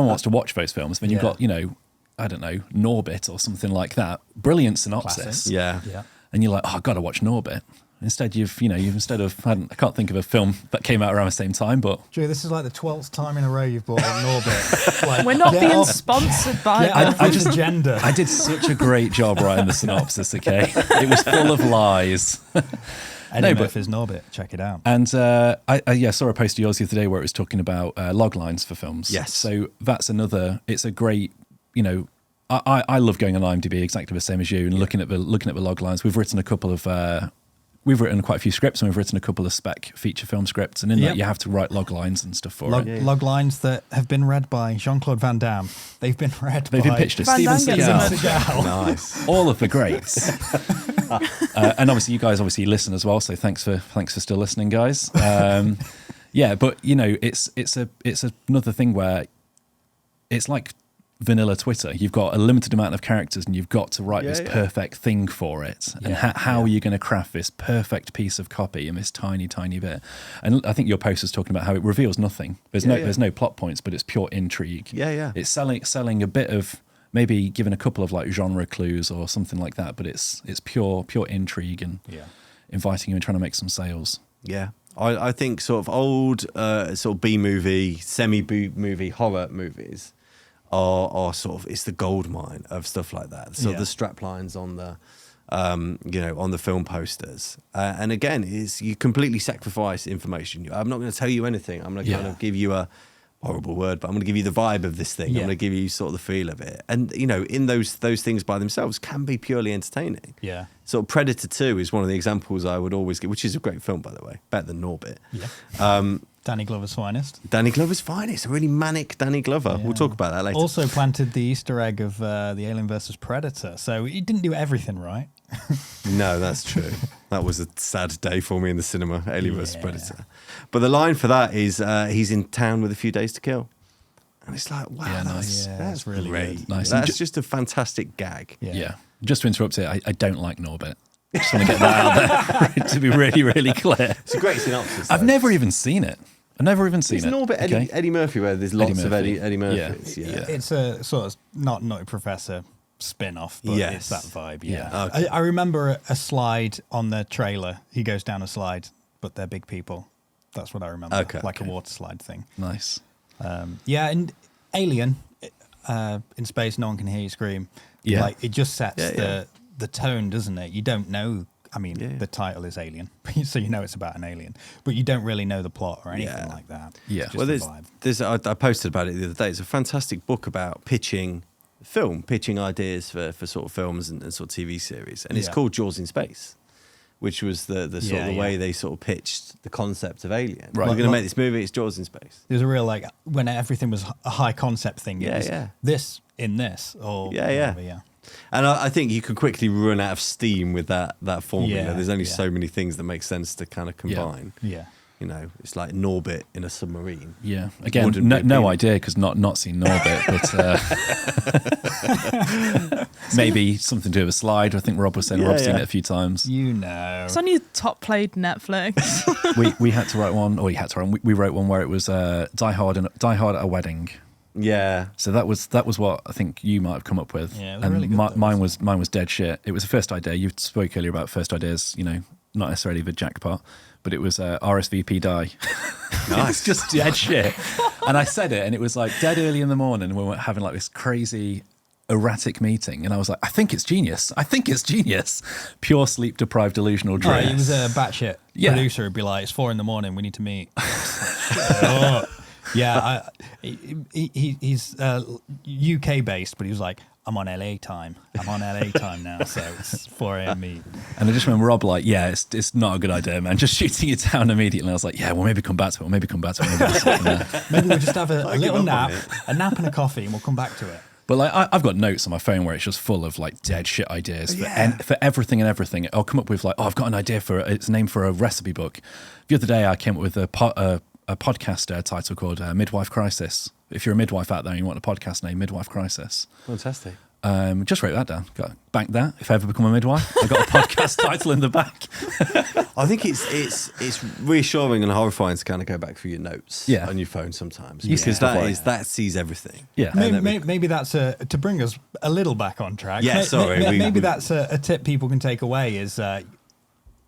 Speaker 1: wants to watch those films. Then you've got, you know, I don't know, Norbit or something like that. Brilliant synopsis.
Speaker 3: Classic.
Speaker 2: Yeah.
Speaker 1: And you're like, oh, I've got to watch Norbit. Instead, I can't think of a film that came out around the same time, but...
Speaker 3: Drew, this is like the 12th time in a row you've bought on Norbit. Like,
Speaker 4: We're not being sponsored by
Speaker 3: I just gender.
Speaker 1: I did such a great job writing the synopsis, okay? It was full of lies.
Speaker 3: Eddie Murphy's Norbit, check it out.
Speaker 1: And I saw a post of yours the other day where it was talking about log lines for films.
Speaker 2: Yes.
Speaker 1: So that's it's a great, you know, I love going on IMDb exactly the same as you and looking at the log lines. We've written quite a few scripts, and we've written a couple of spec feature film scripts, and in that you have to write log lines and stuff for it.
Speaker 3: Log lines that have been read by Jean-Claude Van Damme. They've been pitched
Speaker 1: to
Speaker 4: Van
Speaker 1: Steven
Speaker 4: Damme
Speaker 1: Seagal.
Speaker 2: Nice.
Speaker 1: All of the greats. And obviously you guys listen as well, so thanks for still listening, guys. But you know, it's another thing where it's like vanilla Twitter. You've got a limited amount of characters and you've got to write this perfect thing for it. And how are you going to craft this perfect piece of copy in this tiny, tiny bit? And I think your post is talking about how it reveals nothing. There's no plot points, but it's pure intrigue.
Speaker 2: Yeah.
Speaker 1: It's selling a bit of, maybe giving a couple of like genre clues or something like that, but it's pure intrigue, and inviting you and trying to make some sales.
Speaker 2: Yeah. I think sort of old sort of B-movie, semi-B-movie horror movies are sort of, it's the gold mine of stuff like that. So the strap lines on the, on the film posters. And again, you completely sacrifice information. I'm not going to tell you anything. I'm going to kind of give you a horrible word, but I'm going to give you the vibe of this thing. I'm going to give you sort of the feel of it. And, in those things by themselves can be purely entertaining.
Speaker 3: Yeah.
Speaker 2: Sort of Predator 2 is one of the examples I would always give, which is a great film, by the way, better than Norbit.
Speaker 3: Yeah. Danny Glover's finest.
Speaker 2: Danny Glover's finest, a really manic Danny Glover. Yeah. We'll talk about that later.
Speaker 3: Also planted the Easter egg of the Alien versus Predator, so he didn't do everything right.
Speaker 2: No, that's true. That was a sad day for me in the cinema, Alien vs Predator. But the line for that is he's in town with a few days to kill. And it's like, wow, that's really great.
Speaker 3: Good.
Speaker 1: Nice.
Speaker 2: That's just a fantastic gag.
Speaker 1: Yeah. Just to interrupt it, I don't like Norbit. Just want to get that out there to be really, really clear.
Speaker 2: It's a great synopsis.
Speaker 1: I've never even seen it. I've never even seen it.
Speaker 2: It's Norbit Eddie Murphy, where there's lots of Eddie Murphys.
Speaker 1: Yeah.
Speaker 3: It's a sort of not Nutty Professor spin-off, but it's that vibe. Yeah.
Speaker 2: Okay.
Speaker 3: I remember a slide on the trailer. He goes down a slide, but they're big people. That's what I remember. A water slide thing.
Speaker 1: Nice.
Speaker 3: And Alien, in space, no one can hear you scream.
Speaker 1: Yeah.
Speaker 3: Like, it just sets the tone, doesn't it? You don't know. I mean, the title is Alien, so you know it's about an alien, but you don't really know the plot or anything like that.
Speaker 1: Yeah.
Speaker 3: It's just
Speaker 2: I posted about it the other day. It's a fantastic book about pitching ideas for sort of films and sort of TV series, and it's called Jaws in Space, which was the sort of the way they sort of pitched the concept of Alien. Right. We're going to make this movie. It's Jaws in Space.
Speaker 3: There's a real when everything was a high concept thing. It was this in this or whatever,
Speaker 2: And I think you could quickly run out of steam with that formula.
Speaker 3: Yeah,
Speaker 2: There's only so many things that make sense to kind of combine.
Speaker 3: Yeah.
Speaker 2: It's like Norbit in a submarine.
Speaker 1: Yeah. Again, no idea because not seen Norbit, but maybe something to do with a slide. I think Rob was saying Rob's seen it a few times.
Speaker 4: It's on your top played Netflix.
Speaker 1: we had to write one, or we wrote one where it was Die Hard at a wedding.
Speaker 2: Yeah.
Speaker 1: So that was what I think you might have come up with.
Speaker 3: Yeah,
Speaker 1: and
Speaker 3: really good,
Speaker 1: mine was dead shit. It was a first idea. You spoke earlier about first ideas, not necessarily the jackpot, but it was RSVP die.
Speaker 2: Nice.
Speaker 1: It's just dead shit. And I said it, and it was like dead early in the morning when we were having like this crazy erratic meeting, and I was like, I think it's genius. Pure sleep deprived delusional dreams.
Speaker 3: He was a batshit producer. Would be like, it's 4 a.m. We need to meet. Yeah, he's UK based, but he was like, I'm on LA time now, so it's 4 a.m. meet.
Speaker 1: And I just remember Rob like, it's not a good idea, man. Just shooting it down immediately. And I was like, we'll maybe come back to it. Maybe
Speaker 3: we'll just have a little nap, and a coffee, and we'll come back to it.
Speaker 1: But like, I've got notes on my phone where it's just full of like dead shit ideas for everything and everything. I'll come up with like, I've got an idea it's a name for a recipe book. The other day I came up with a podcast title called Midwife Crisis. If you're a midwife out there and you want a podcast name, Midwife Crisis.
Speaker 2: Fantastic.
Speaker 1: Just wrote that down. Bank that. If I ever become a midwife, I got a podcast title in the back.
Speaker 2: I think it's reassuring and horrifying to kind of go back through your notes on your phone sometimes, because that sees everything.
Speaker 1: Yeah,
Speaker 3: maybe that's to bring us a little back on track.
Speaker 2: Yeah,
Speaker 3: Maybe that's a tip people can take away is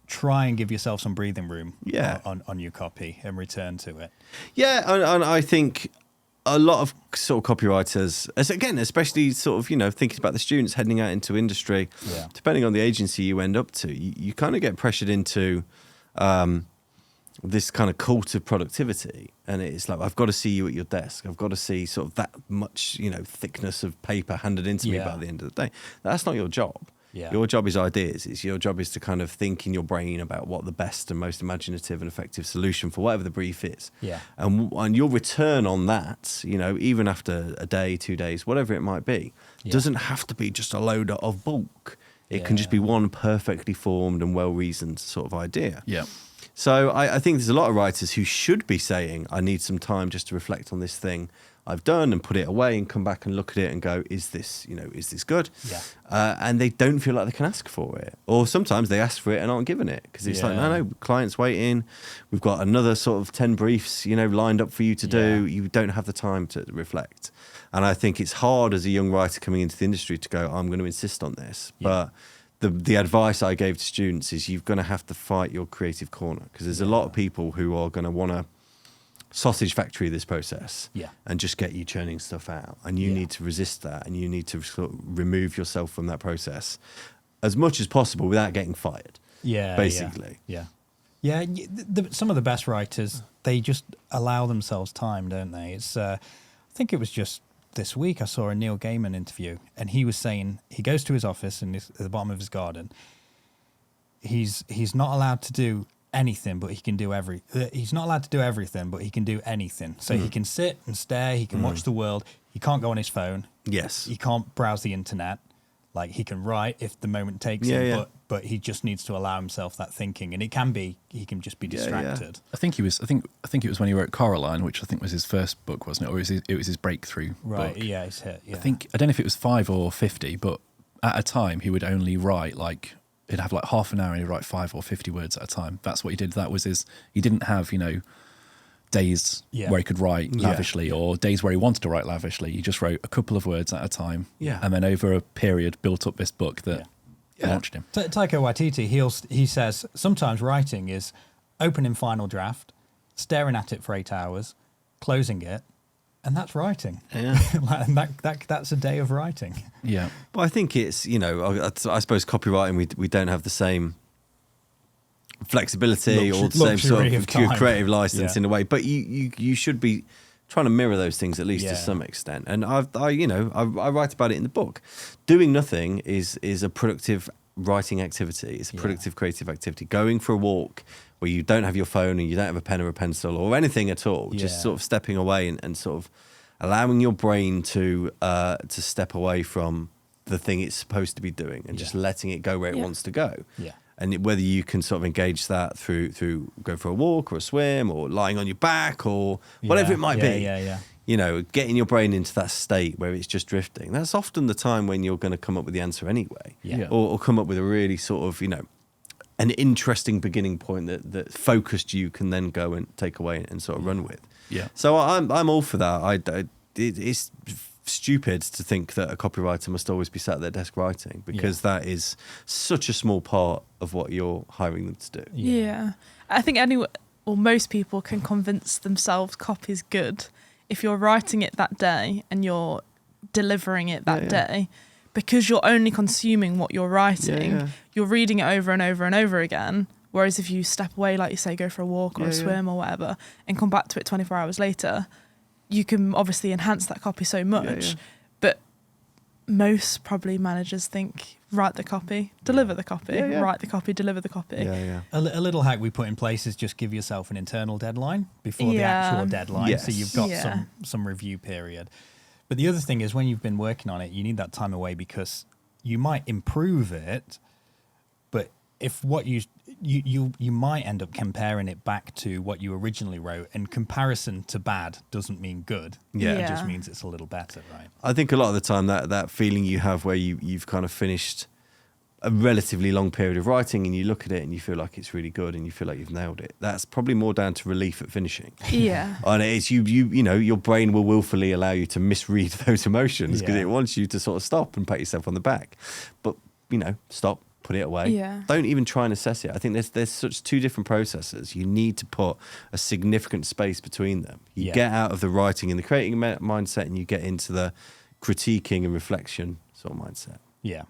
Speaker 3: try and give yourself some breathing room on your copy and return to it.
Speaker 2: Yeah, and I think a lot of sort of copywriters, again, especially sort of, thinking about the students heading out into industry, depending on the agency you end up to, you kind of get pressured into this kind of cult of productivity. And it's like, I've got to see you at your desk. I've got to see sort of that much, thickness of paper handed into me by the end of the day. That's not your job. Yeah. Your job is ideas. Your job is to kind of think in your brain about what the best and most imaginative and effective solution for whatever the brief is.
Speaker 3: Yeah.
Speaker 2: And your return on that, even after a day, 2 days, whatever it might be, doesn't have to be just a load of bulk. It can just be one perfectly formed and well-reasoned sort of idea.
Speaker 1: Yeah.
Speaker 2: So I think there's a lot of writers who should be saying, I need some time just to reflect on this thing I've done and put it away and come back and look at it and go, is this good?
Speaker 3: Yeah.
Speaker 2: And they don't feel like they can ask for it. Or sometimes they ask for it and aren't given it because it's like, no, client's waiting. We've got another sort of 10 briefs, lined up for you to do. You don't have the time to reflect. And I think it's hard as a young writer coming into the industry to go, I'm going to insist on this. Yeah. But the advice I gave to students is you're going to have to fight your creative corner, because there's a lot of people who are going to want to sausage factory this process and just get you churning stuff out, and you need to resist that, and you need to sort of remove yourself from that process as much as possible without getting fired. Basically.
Speaker 3: Some of the best writers, they just allow themselves time, don't they? It's I think it was just this week I saw a Neil Gaiman interview, and he was saying he goes to his office at the bottom of his garden. He's not allowed to do anything, but he can do he's not allowed to do everything, but he can do anything. So he can sit and stare, he can watch the world, he can't go on his phone.
Speaker 2: Yes.
Speaker 3: He can't browse the internet. Like, he can write if the moment takes him, but he just needs to allow himself that thinking, and he can just be distracted.
Speaker 1: I think it was when he wrote Coraline, which I think was his first book, wasn't it? Or it was his breakthrough book.
Speaker 3: Yeah, his hit. Yeah.
Speaker 1: I don't know if it was 5 or 50, but at a time he would only write he'd have like half an hour and he'd write 5 or 50 words at a time. That's what he did. That was he didn't have, days where he could write lavishly or days where he wanted to write lavishly. He just wrote a couple of words at a time. Yeah. And then over a period built up this book that launched him.
Speaker 3: Taika Waititi, he says sometimes writing is opening final draft, staring at it for 8 hours, closing it, and that's writing. Yeah. And that's a day of writing.
Speaker 1: Yeah.
Speaker 2: But I think it's, I suppose copywriting, we don't have the same flexibility or the same sort of creative license in a way, but you should be trying to mirror those things at least to some extent. And I write about it in the book. Doing nothing is a productive writing activity. It's a productive creative activity. Going for a walk where you don't have your phone and you don't have a pen or a pencil or anything at all, just sort of stepping away and sort of allowing your brain to step away from the thing it's supposed to be doing and just letting it go where it wants to go. Yeah. And whether you can sort of engage that through go for a walk or a swim or lying on your back or whatever it might be. Getting your brain into that state where it's just drifting. That's often the time when you're going to come up with the answer anyway. Yeah. Or come up with a really sort of, an interesting beginning point that focused you can then go and take away and sort of run with. Yeah. So I'm all for that. It's stupid to think that a copywriter must always be sat at their desk writing, because that is such a small part of what you're hiring them to do.
Speaker 4: Yeah. I think most people can convince themselves copy's good if you're writing it that day and you're delivering it that day, because you're only consuming what you're writing. You're reading it over and over and over again. Whereas if you step away, like you say, go for a walk or a swim or whatever, and come back to it 24 hours later, you can obviously enhance that copy so much. But most probably managers think, write the copy, deliver the copy, write the copy, deliver the copy.
Speaker 3: A little hack we put in place is just give yourself an internal deadline before the actual deadline, so you've got some review period. But the other thing is, when you've been working on it, you need that time away, because you might improve it, but if what you might end up comparing it back to what you originally wrote, and comparison to bad doesn't mean good. It just means it's a little better, right?
Speaker 2: I think a lot of the time that feeling you have where you've kind of finished a relatively long period of writing and you look at it and you feel like it's really good and you feel like you've nailed it, that's probably more down to relief at finishing. Yeah. And it's your brain will willfully allow you to misread those emotions because it wants you to sort of stop and pat yourself on the back. But, stop. Put it away. Yeah. Don't even try and assess it. I think there's such two different processes. You need to put a significant space between them. You get out of the writing and the creating mindset, and you get into the critiquing and reflection sort of mindset.
Speaker 3: Yeah.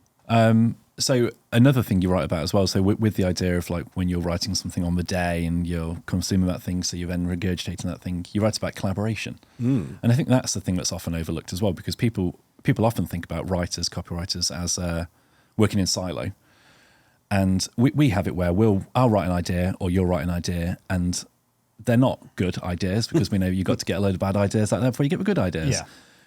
Speaker 1: So another thing you write about as well, so with the idea of like when you're writing something on the day and you're consuming that thing, so you're then regurgitating that thing, you write about collaboration. And I think that's the thing that's often overlooked as well, because people often think about writers, copywriters as working in silo. And we have it where I'll write an idea or you'll write an idea, and they're not good ideas, because we know you've got to get a load of bad ideas out there before you get the good ideas. Yeah.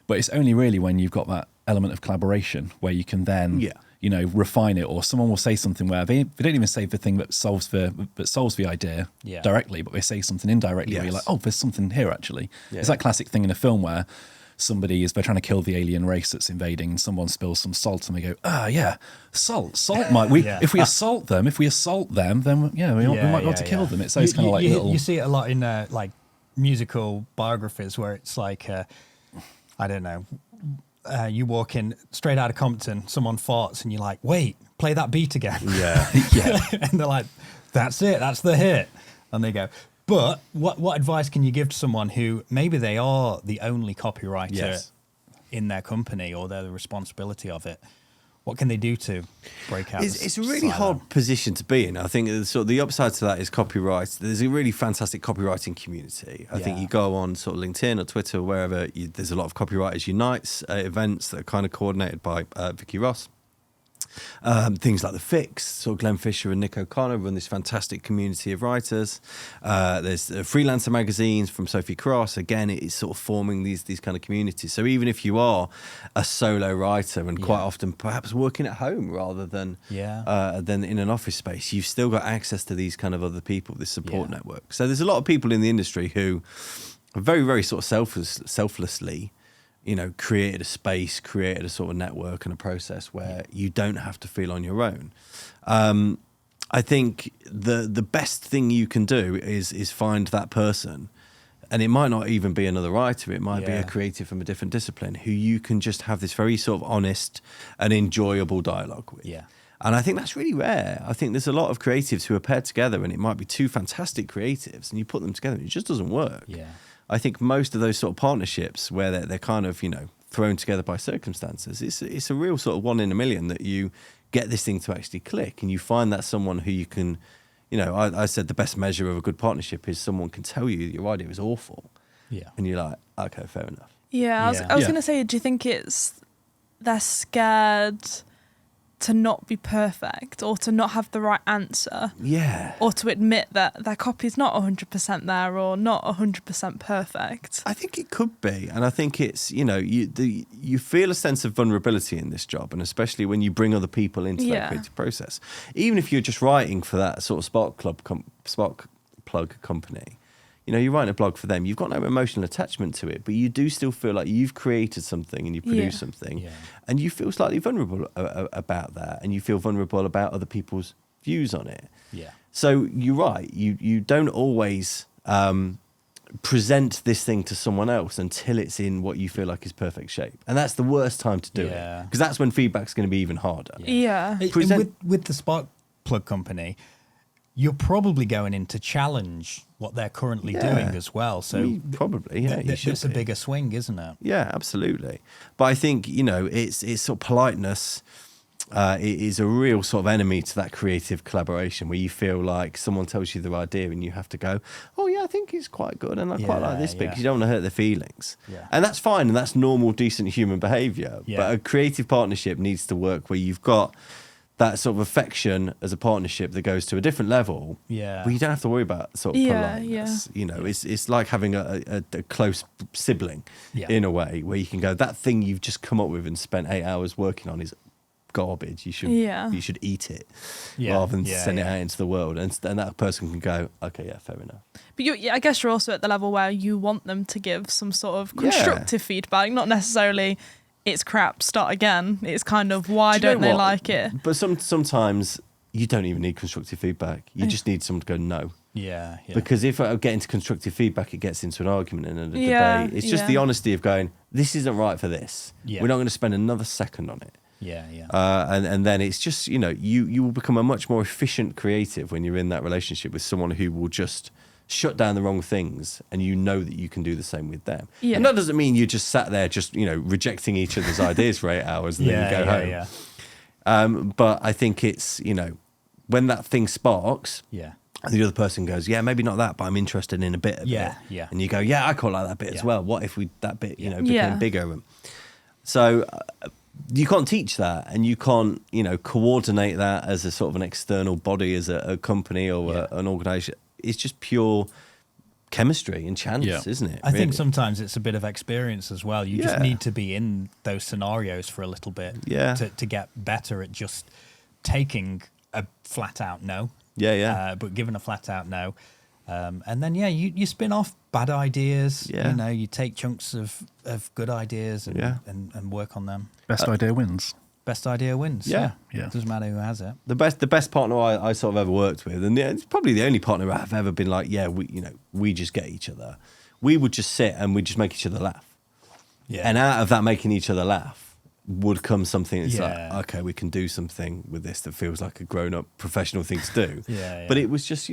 Speaker 1: But it's only really when you've got that element of collaboration where you can then refine it, or someone will say something where they don't even say the thing that solves the idea directly, but they say something indirectly where you're like, oh, there's something here actually. Yeah. It's that classic thing in a film where they're trying to kill the alien race that's invading, and someone spills some salt and they go, salt might if we assault them, then we might be able to kill them. It's those kind of like
Speaker 3: you see it a lot in like musical biographies where it's like I don't know, you walk in straight out of Compton, someone farts, and you're like, wait, play that beat again.
Speaker 2: Yeah.
Speaker 1: Yeah.
Speaker 3: And they're like, that's it, that's the hit. And they go, but what advice can you give to someone who maybe they are the only copywriter in their company, or they're the responsibility of it? What can they do to break out?
Speaker 2: It's a really hard position to be in. I think sort of the upside to that is copyright. There's a really fantastic copywriting community. I think you go on sort of LinkedIn or Twitter or wherever, there's a lot of Copywriters Unites events that are kind of coordinated by Vicky Ross. Things like The Fix, sort of Glenn Fisher and Nick O'Connor run this fantastic community of writers. There's freelancer magazines from Sophie Cross. Again, it is sort of forming these kind of communities. So even if you are a solo writer and quite often perhaps working at home rather than in an office space, you've still got access to these kind of other people, this support network. So there's a lot of people in the industry who are very, very sort of selflessly created a space, created a sort of network and a process where you don't have to feel on your own. I think the best thing you can do is find that person, and it might not even be another writer, it might be a creative from a different discipline who you can just have this very sort of honest and enjoyable dialogue with. Yeah. And I think that's really rare. I think there's a lot of creatives who are paired together, and it might be two fantastic creatives, and you put them together and it just doesn't work. Yeah. I think most of those sort of partnerships where they're kind of, thrown together by circumstances, it's a real sort of 1 in a million that you get this thing to actually click, and you find that someone who you can, I said the best measure of a good partnership is someone can tell you your idea is awful. Yeah. And you're like, okay, fair enough.
Speaker 4: Yeah, I was going to say, do you think they're scared to not be perfect or to not have the right answer? Yeah. Or to admit that their copy's not 100% there or not 100% perfect?
Speaker 2: I think it could be. And I think it's, you feel a sense of vulnerability in this job, and especially when you bring other people into that creative process. Even if you're just writing for that sort of spark plug company, you're writing a blog for them, you've got no emotional attachment to it, but you do still feel like you've created something and you've produced something, and you feel slightly vulnerable about that, and you feel vulnerable about other people's views on it. Yeah. So you're right, you don't always present this thing to someone else until it's in what you feel like is perfect shape. And that's the worst time to do it, because that's when feedback's going to be even harder.
Speaker 4: Yeah.
Speaker 3: With the spark plug company, you're probably going in to challenge what they're currently doing as well. So
Speaker 2: probably,
Speaker 3: it's a bigger swing, isn't it?
Speaker 2: Yeah, absolutely. But I think, it's sort of politeness is a real sort of enemy to that creative collaboration, where you feel like someone tells you their idea and you have to go, oh yeah, I think it's quite good and I quite like this bit, because you don't want to hurt their feelings. Yeah. And that's fine, and that's normal, decent human behaviour. Yeah. But a creative partnership needs to work where you've got that sort of affection as a partnership that goes to a different level, where you don't have to worry about sort of politeness. It's like having a close sibling in a way, where you can go, that thing you've just come up with and spent 8 hours working on is garbage. You should eat it rather than send it out into the world. And that person can go, okay, fair enough.
Speaker 4: But I guess you're also at the level where you want them to give some sort of constructive feedback, not necessarily it's crap, start again. It's kind of, why don't they like it?
Speaker 2: But sometimes you don't even need constructive feedback. You just need someone to go, no. Yeah. Because if I get into constructive feedback, it gets into an argument and a debate. It's just the honesty of going, this isn't right for this. Yeah. We're not going to spend another second on it. And then it's just, you will become a much more efficient creative when you're in that relationship with someone who will just shut down the wrong things, and that you can do the same with them. Yeah. And that doesn't mean you just sat there just, rejecting each other's ideas for 8 hours and then you go home. Yeah. But I think it's, when that thing sparks, and the other person goes, yeah, maybe not that, but I'm interested in a bit of it. Yeah. And you go, yeah, I quite like that bit as well. What if that bit, became bigger? So you can't teach that, and you can't, coordinate that as a sort of an external body, as a company or an organisation. It's just pure chemistry and chance, isn't it?
Speaker 3: I think sometimes it's a bit of experience as well. You just need to be in those scenarios for a little bit to get better at just taking a flat out no. But giving a flat out no. And then, you spin off bad ideas. Yeah. You take chunks of good ideas and work on them.
Speaker 1: Best idea wins.
Speaker 3: Best idea wins. Yeah. Doesn't matter who has it.
Speaker 2: The best partner I sort of ever worked with, and it's probably the only partner I've ever been like, we just get each other. We would just sit and we just make each other laugh.
Speaker 3: Yeah.
Speaker 2: And out of that making each other laugh would come something that's
Speaker 3: Yeah.
Speaker 2: like, okay, we can do something with this that feels like a grown-up professional thing to do.
Speaker 3: Yeah.
Speaker 2: But it was just,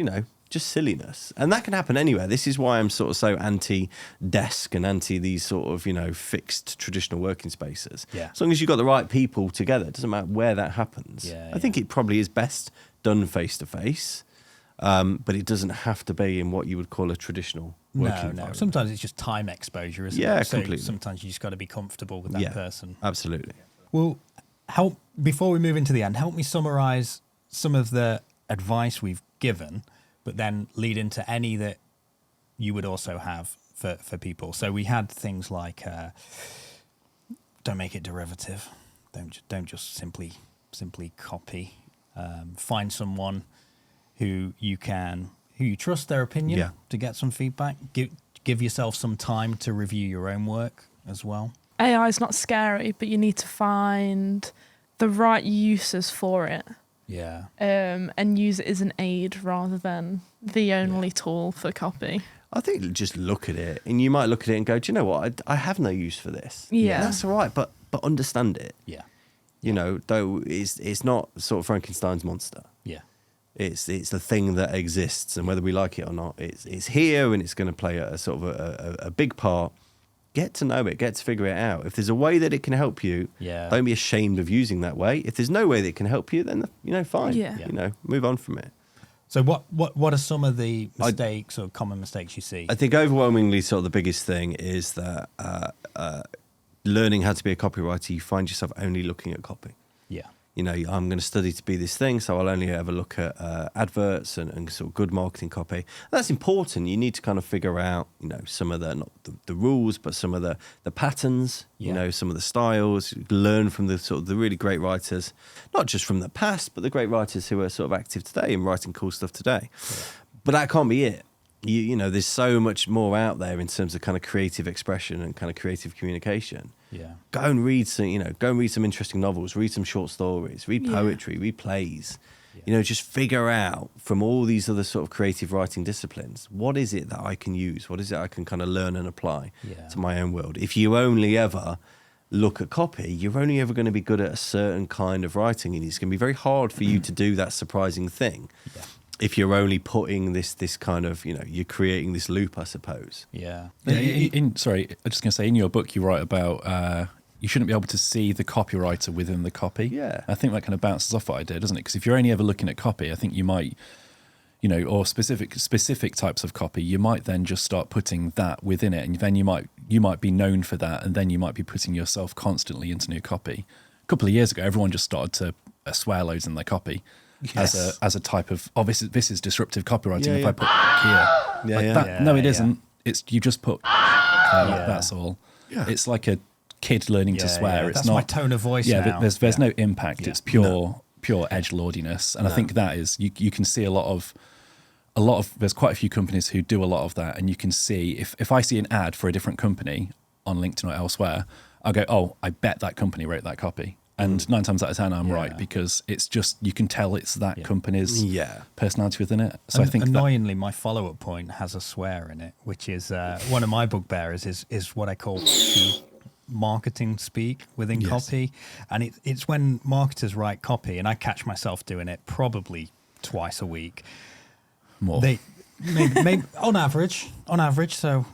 Speaker 2: just silliness. And that can happen anywhere. This is why I'm sort of so anti-desk and anti these sort of, fixed traditional working spaces.
Speaker 3: Yeah.
Speaker 2: As long as you've got the right people together, it doesn't matter where that happens.
Speaker 3: Yeah,
Speaker 2: I think it probably is best done face-to-face, but it doesn't have to be in what you would call a traditional working environment.
Speaker 3: Sometimes it's just time exposure, isn't it?
Speaker 2: Yeah,
Speaker 3: So
Speaker 2: completely.
Speaker 3: sometimes you just got to be comfortable with that person.
Speaker 2: Absolutely.
Speaker 3: Well, before we move into the end, help me summarize some of the advice we've given, but then lead into any that you would also have for people. So we had things like don't make it derivative. Don't just simply copy. Find someone who you trust their opinion to get some feedback. Give yourself some time to review your own work as well.
Speaker 4: AI is not scary, but you need to find the right uses for it.
Speaker 3: Yeah.
Speaker 4: And use it as an aid rather than the only tool for copy.
Speaker 2: I think just look at it, and you might look at it and go, do you know what? I have no use for this.
Speaker 4: Yeah.
Speaker 2: That's all right, but understand it.
Speaker 3: Yeah.
Speaker 2: Though it's not sort of Frankenstein's monster.
Speaker 3: Yeah.
Speaker 2: It's the thing that exists, and whether we like it or not, it's here, and it's going to play a sort of a big part. Get to know it, get to figure it out. If there's a way that it can help you, don't be ashamed of using that way. If there's no way that it can help you, then fine.
Speaker 4: Yeah.
Speaker 2: Move on from it.
Speaker 3: So what are some of the mistakes or common mistakes you see?
Speaker 2: I think overwhelmingly sort of the biggest thing is that learning how to be a copywriter, you find yourself only looking at copy.
Speaker 3: Yeah.
Speaker 2: I'm going to study to be this thing, so I'll only ever look at adverts and sort of good marketing copy. That's important. You need to kind of figure out, some of not the rules, but some of the patterns, some of the styles, learn from the sort of the really great writers, not just from the past, but the great writers who are sort of active today and writing cool stuff today. Yeah. But that can't be it. There's so much more out there in terms of kind of creative expression and kind of creative communication.
Speaker 3: Yeah.
Speaker 2: Go and read some interesting novels, read some short stories, read poetry, read plays. Yeah. Just figure out from all these other sort of creative writing disciplines, what is it that I can use? What is it I can kind of learn and apply to my own world? If you only ever look at copy, you're only ever going to be good at a certain kind of writing, and it's going to be very hard for you to do that surprising thing. Yeah. If you're only putting this kind of, you're creating this loop, I suppose.
Speaker 3: Yeah.
Speaker 1: Sorry, I'm just going to say, in your book, you write about you shouldn't be able to see the copywriter within the copy.
Speaker 2: Yeah.
Speaker 1: I think that kind of bounces off what I did, doesn't it? Because if you're only ever looking at copy, I think you might, or specific types of copy, you might then just start putting that within it, and then you might be known for that, and then you might be putting yourself constantly into new copy. A couple of years ago, everyone just started to swear loads in their copy.
Speaker 2: Yes.
Speaker 1: As a type of this is disruptive copywriting. If I put here, no, it isn't. It's you just put that's all. Yeah. It's like a kid learning to swear. It's
Speaker 3: that's
Speaker 1: not
Speaker 3: my tone of voice.
Speaker 1: Yeah, there's no impact. Yeah. It's pure edgelordiness, and I think that is you can see a lot of there's quite a few companies who do a lot of that, and you can see if I see an ad for a different company on LinkedIn or elsewhere, I'll go, oh, I bet that company wrote that copy. And 9 times out of 10, I'm right, because it's just, you can tell it's that company's personality within it. So
Speaker 3: and
Speaker 1: I think
Speaker 3: annoyingly, my follow-up point has a swear in it, which is one of my bugbearers is what I call marketing speak within copy. And it's when marketers write copy, and I catch myself doing it probably twice a week.
Speaker 1: More.
Speaker 3: Maybe on average. So,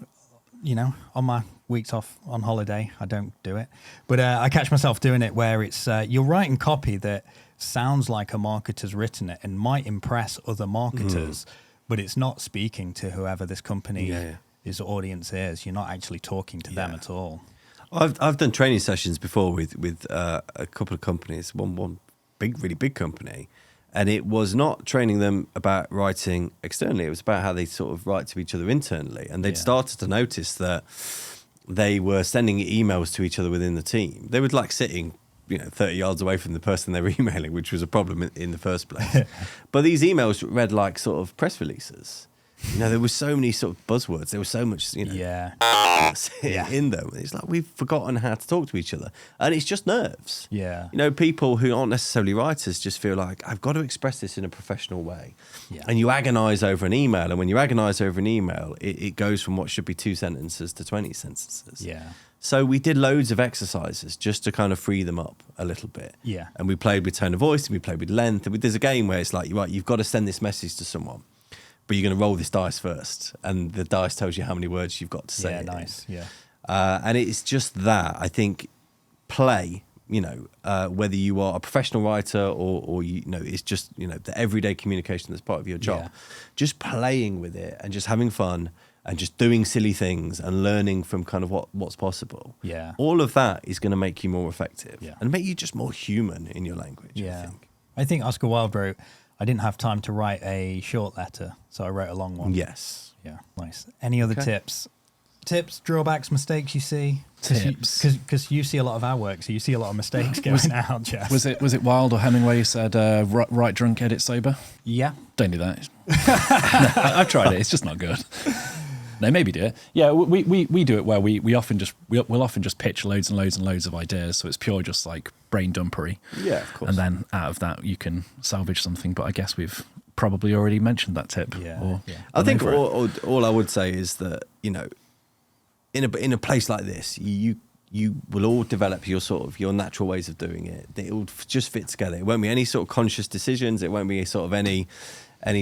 Speaker 3: on my weeks off on holiday, I don't do it, but I catch myself doing it where it's you're writing copy that sounds like a marketer's written it and might impress other marketers, but it's not speaking to whoever this company his audience is. You're not actually talking to them at all.
Speaker 2: I've done training sessions before with a couple of companies, one really big company, and it was not training them about writing externally. It was about how they sort of write to each other internally, and they'd started to notice that they were sending emails to each other within the team. They were like sitting, 30 yards away from the person they were emailing, which was a problem in the first place. But these emails read like sort of press releases. There were so many sort of buzzwords. There was so much, in them. It's like we've forgotten how to talk to each other. And it's just nerves.
Speaker 3: Yeah.
Speaker 2: People who aren't necessarily writers just feel like, I've got to express this in a professional way.
Speaker 3: Yeah.
Speaker 2: And you agonize over an email. And when you agonize over an email, it goes from what should be 2 sentences to 20 sentences.
Speaker 3: Yeah.
Speaker 2: So we did loads of exercises just to kind of free them up a little bit.
Speaker 3: Yeah.
Speaker 2: And we played with tone of voice and we played with length. And there's a game where it's like, right, you've got to send this message to someone, but you're going to roll this dice first. And the dice tells you how many words you've got to say.
Speaker 3: Yeah, nice. Yeah.
Speaker 2: And it's just that. I think play, whether you are a professional writer or it's just, the everyday communication that's part of your job.
Speaker 3: Yeah.
Speaker 2: Just playing with it and just having fun and just doing silly things and learning from kind of what's possible.
Speaker 3: Yeah.
Speaker 2: All of that is going to make you more effective
Speaker 3: and
Speaker 2: make you just more human in your language,
Speaker 3: Yeah. I think Oscar Wilde wrote, I didn't have time to write a short letter, so I wrote a long one.
Speaker 2: Yes.
Speaker 3: Yeah, nice. Any other tips? Tips, drawbacks, mistakes you see?
Speaker 1: Tips.
Speaker 3: Because you see a lot of our work, so you see a lot of mistakes going out, Jess.
Speaker 1: Was it Wilde or Hemingway who said, write drunk, edit sober?
Speaker 3: Yeah.
Speaker 1: Don't do that. No, I've tried it. It's just not good. No, maybe do it. Yeah, we do it where we'll often just pitch loads and loads and loads of ideas. So it's pure just like brain dumpery.
Speaker 2: Yeah, of course.
Speaker 1: And then out of that you can salvage something. But I guess we've probably already mentioned that tip.
Speaker 3: Yeah.
Speaker 2: I think all I would say is that, in a place like this, you will all develop your natural ways of doing it. It will just fit together. It won't be any sort of conscious decisions. It won't be sort of any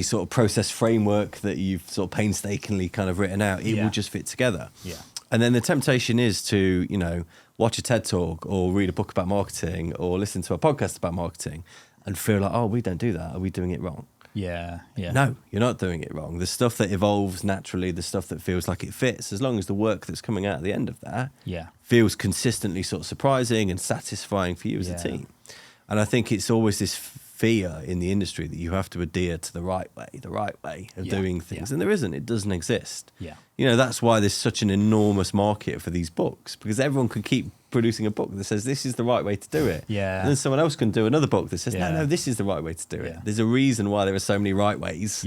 Speaker 2: sort of process framework that you've sort of painstakingly kind of written out. It will just fit together.
Speaker 3: Yeah.
Speaker 2: And then the temptation is to, watch a TED talk or read a book about marketing or listen to a podcast about marketing and feel like, oh, we don't do that. Are we doing it wrong?
Speaker 3: Yeah.
Speaker 2: No, you're not doing it wrong. The stuff that evolves naturally, the stuff that feels like it fits, as long as the work that's coming out at the end of that feels consistently sort of surprising and satisfying for you as a team. And I think it's always this fear in the industry that you have to adhere to the right way of doing things. And there isn't. It doesn't exist.
Speaker 3: Yeah.
Speaker 2: That's why there's such an enormous market for these books, because everyone can keep producing a book that says this is the right way to do it.
Speaker 3: Yeah.
Speaker 2: And then someone else can do another book that says, no, this is the right way to do it. There's a reason why there are so many right ways,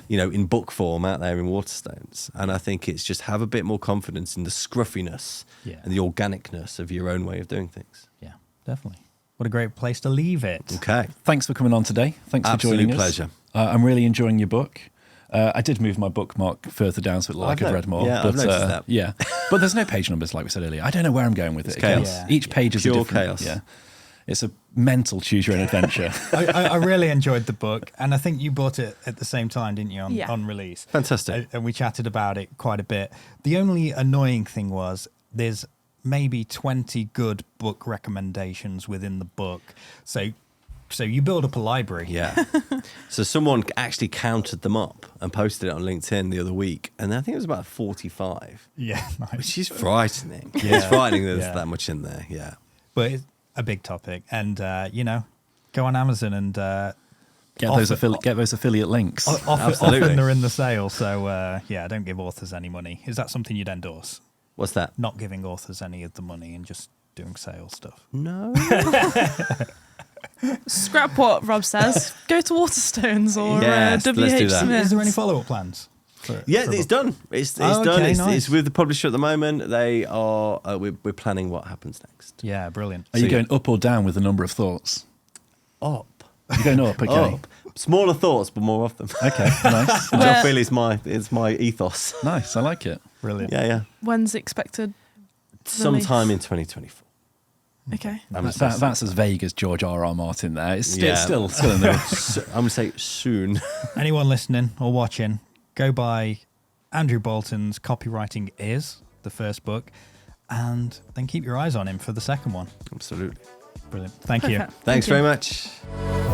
Speaker 2: in book form out there in Waterstones. And I think it's just have a bit more confidence in the scruffiness and the organicness of your own way of doing things.
Speaker 3: Yeah, definitely. What a great place to leave it.
Speaker 2: Okay.
Speaker 1: Thanks for coming on today. Thanks for joining us.
Speaker 2: Absolute pleasure.
Speaker 1: I'm really enjoying your book. I did move my bookmark further down so it looked like I'd read more.
Speaker 2: Yeah, I've noticed that.
Speaker 1: Yeah, but there's no page numbers like we said earlier. I don't know where I'm going with it.
Speaker 2: Chaos.
Speaker 1: Again, each page is
Speaker 2: Pure
Speaker 1: a different
Speaker 2: chaos.
Speaker 1: Yeah, it's a mental choose your own adventure.
Speaker 3: I really enjoyed the book, and I think you bought it at the same time, didn't you, on release?
Speaker 2: Fantastic.
Speaker 3: And we chatted about it quite a bit. The only annoying thing was there's maybe 20 good book recommendations within the book. So you build up a library.
Speaker 2: Yeah. So someone actually counted them up and posted it on LinkedIn the other week, and I think it was about 45.
Speaker 3: Yeah, nice.
Speaker 2: Which is frightening. It's frightening that there's that much in there. Yeah.
Speaker 3: But it's a big topic, and go on Amazon and
Speaker 1: get those affiliate links.
Speaker 3: Often they're in the sale. So don't give authors any money. Is that something you'd endorse?
Speaker 2: What's that?
Speaker 3: Not giving authors any of the money and just doing sales stuff.
Speaker 2: No.
Speaker 4: Scrap what Rob says. Go to Waterstones or
Speaker 2: Yes, let's do
Speaker 4: WH
Speaker 2: that.
Speaker 4: Smith.
Speaker 3: Is there any follow-up plans?
Speaker 2: It's done. It's done.
Speaker 3: Okay,
Speaker 2: It's
Speaker 3: nice.
Speaker 2: with the publisher at the moment. They are. We're planning what happens next.
Speaker 3: Yeah, brilliant.
Speaker 1: Are you going up or down with the number of thoughts?
Speaker 2: Up.
Speaker 1: You're going up. Okay.
Speaker 2: Up. Smaller thoughts, but more of them.
Speaker 1: Okay. Nice.
Speaker 2: Which I feel is my ethos.
Speaker 1: Nice. I like it.
Speaker 3: Brilliant.
Speaker 2: Yeah.
Speaker 4: When's expected?
Speaker 2: Sometime in 2024.
Speaker 4: Okay.
Speaker 1: That's as vague as George R.R. Martin there. It's still in there.
Speaker 2: I'm going to say soon.
Speaker 3: Anyone listening or watching, go buy Andrew Boulton's Copywriting Is, the first book, and then keep your eyes on him for the second one.
Speaker 2: Absolutely.
Speaker 3: Brilliant. Thank you.
Speaker 4: Perfect.
Speaker 2: Thanks
Speaker 4: Thank you.
Speaker 2: very much.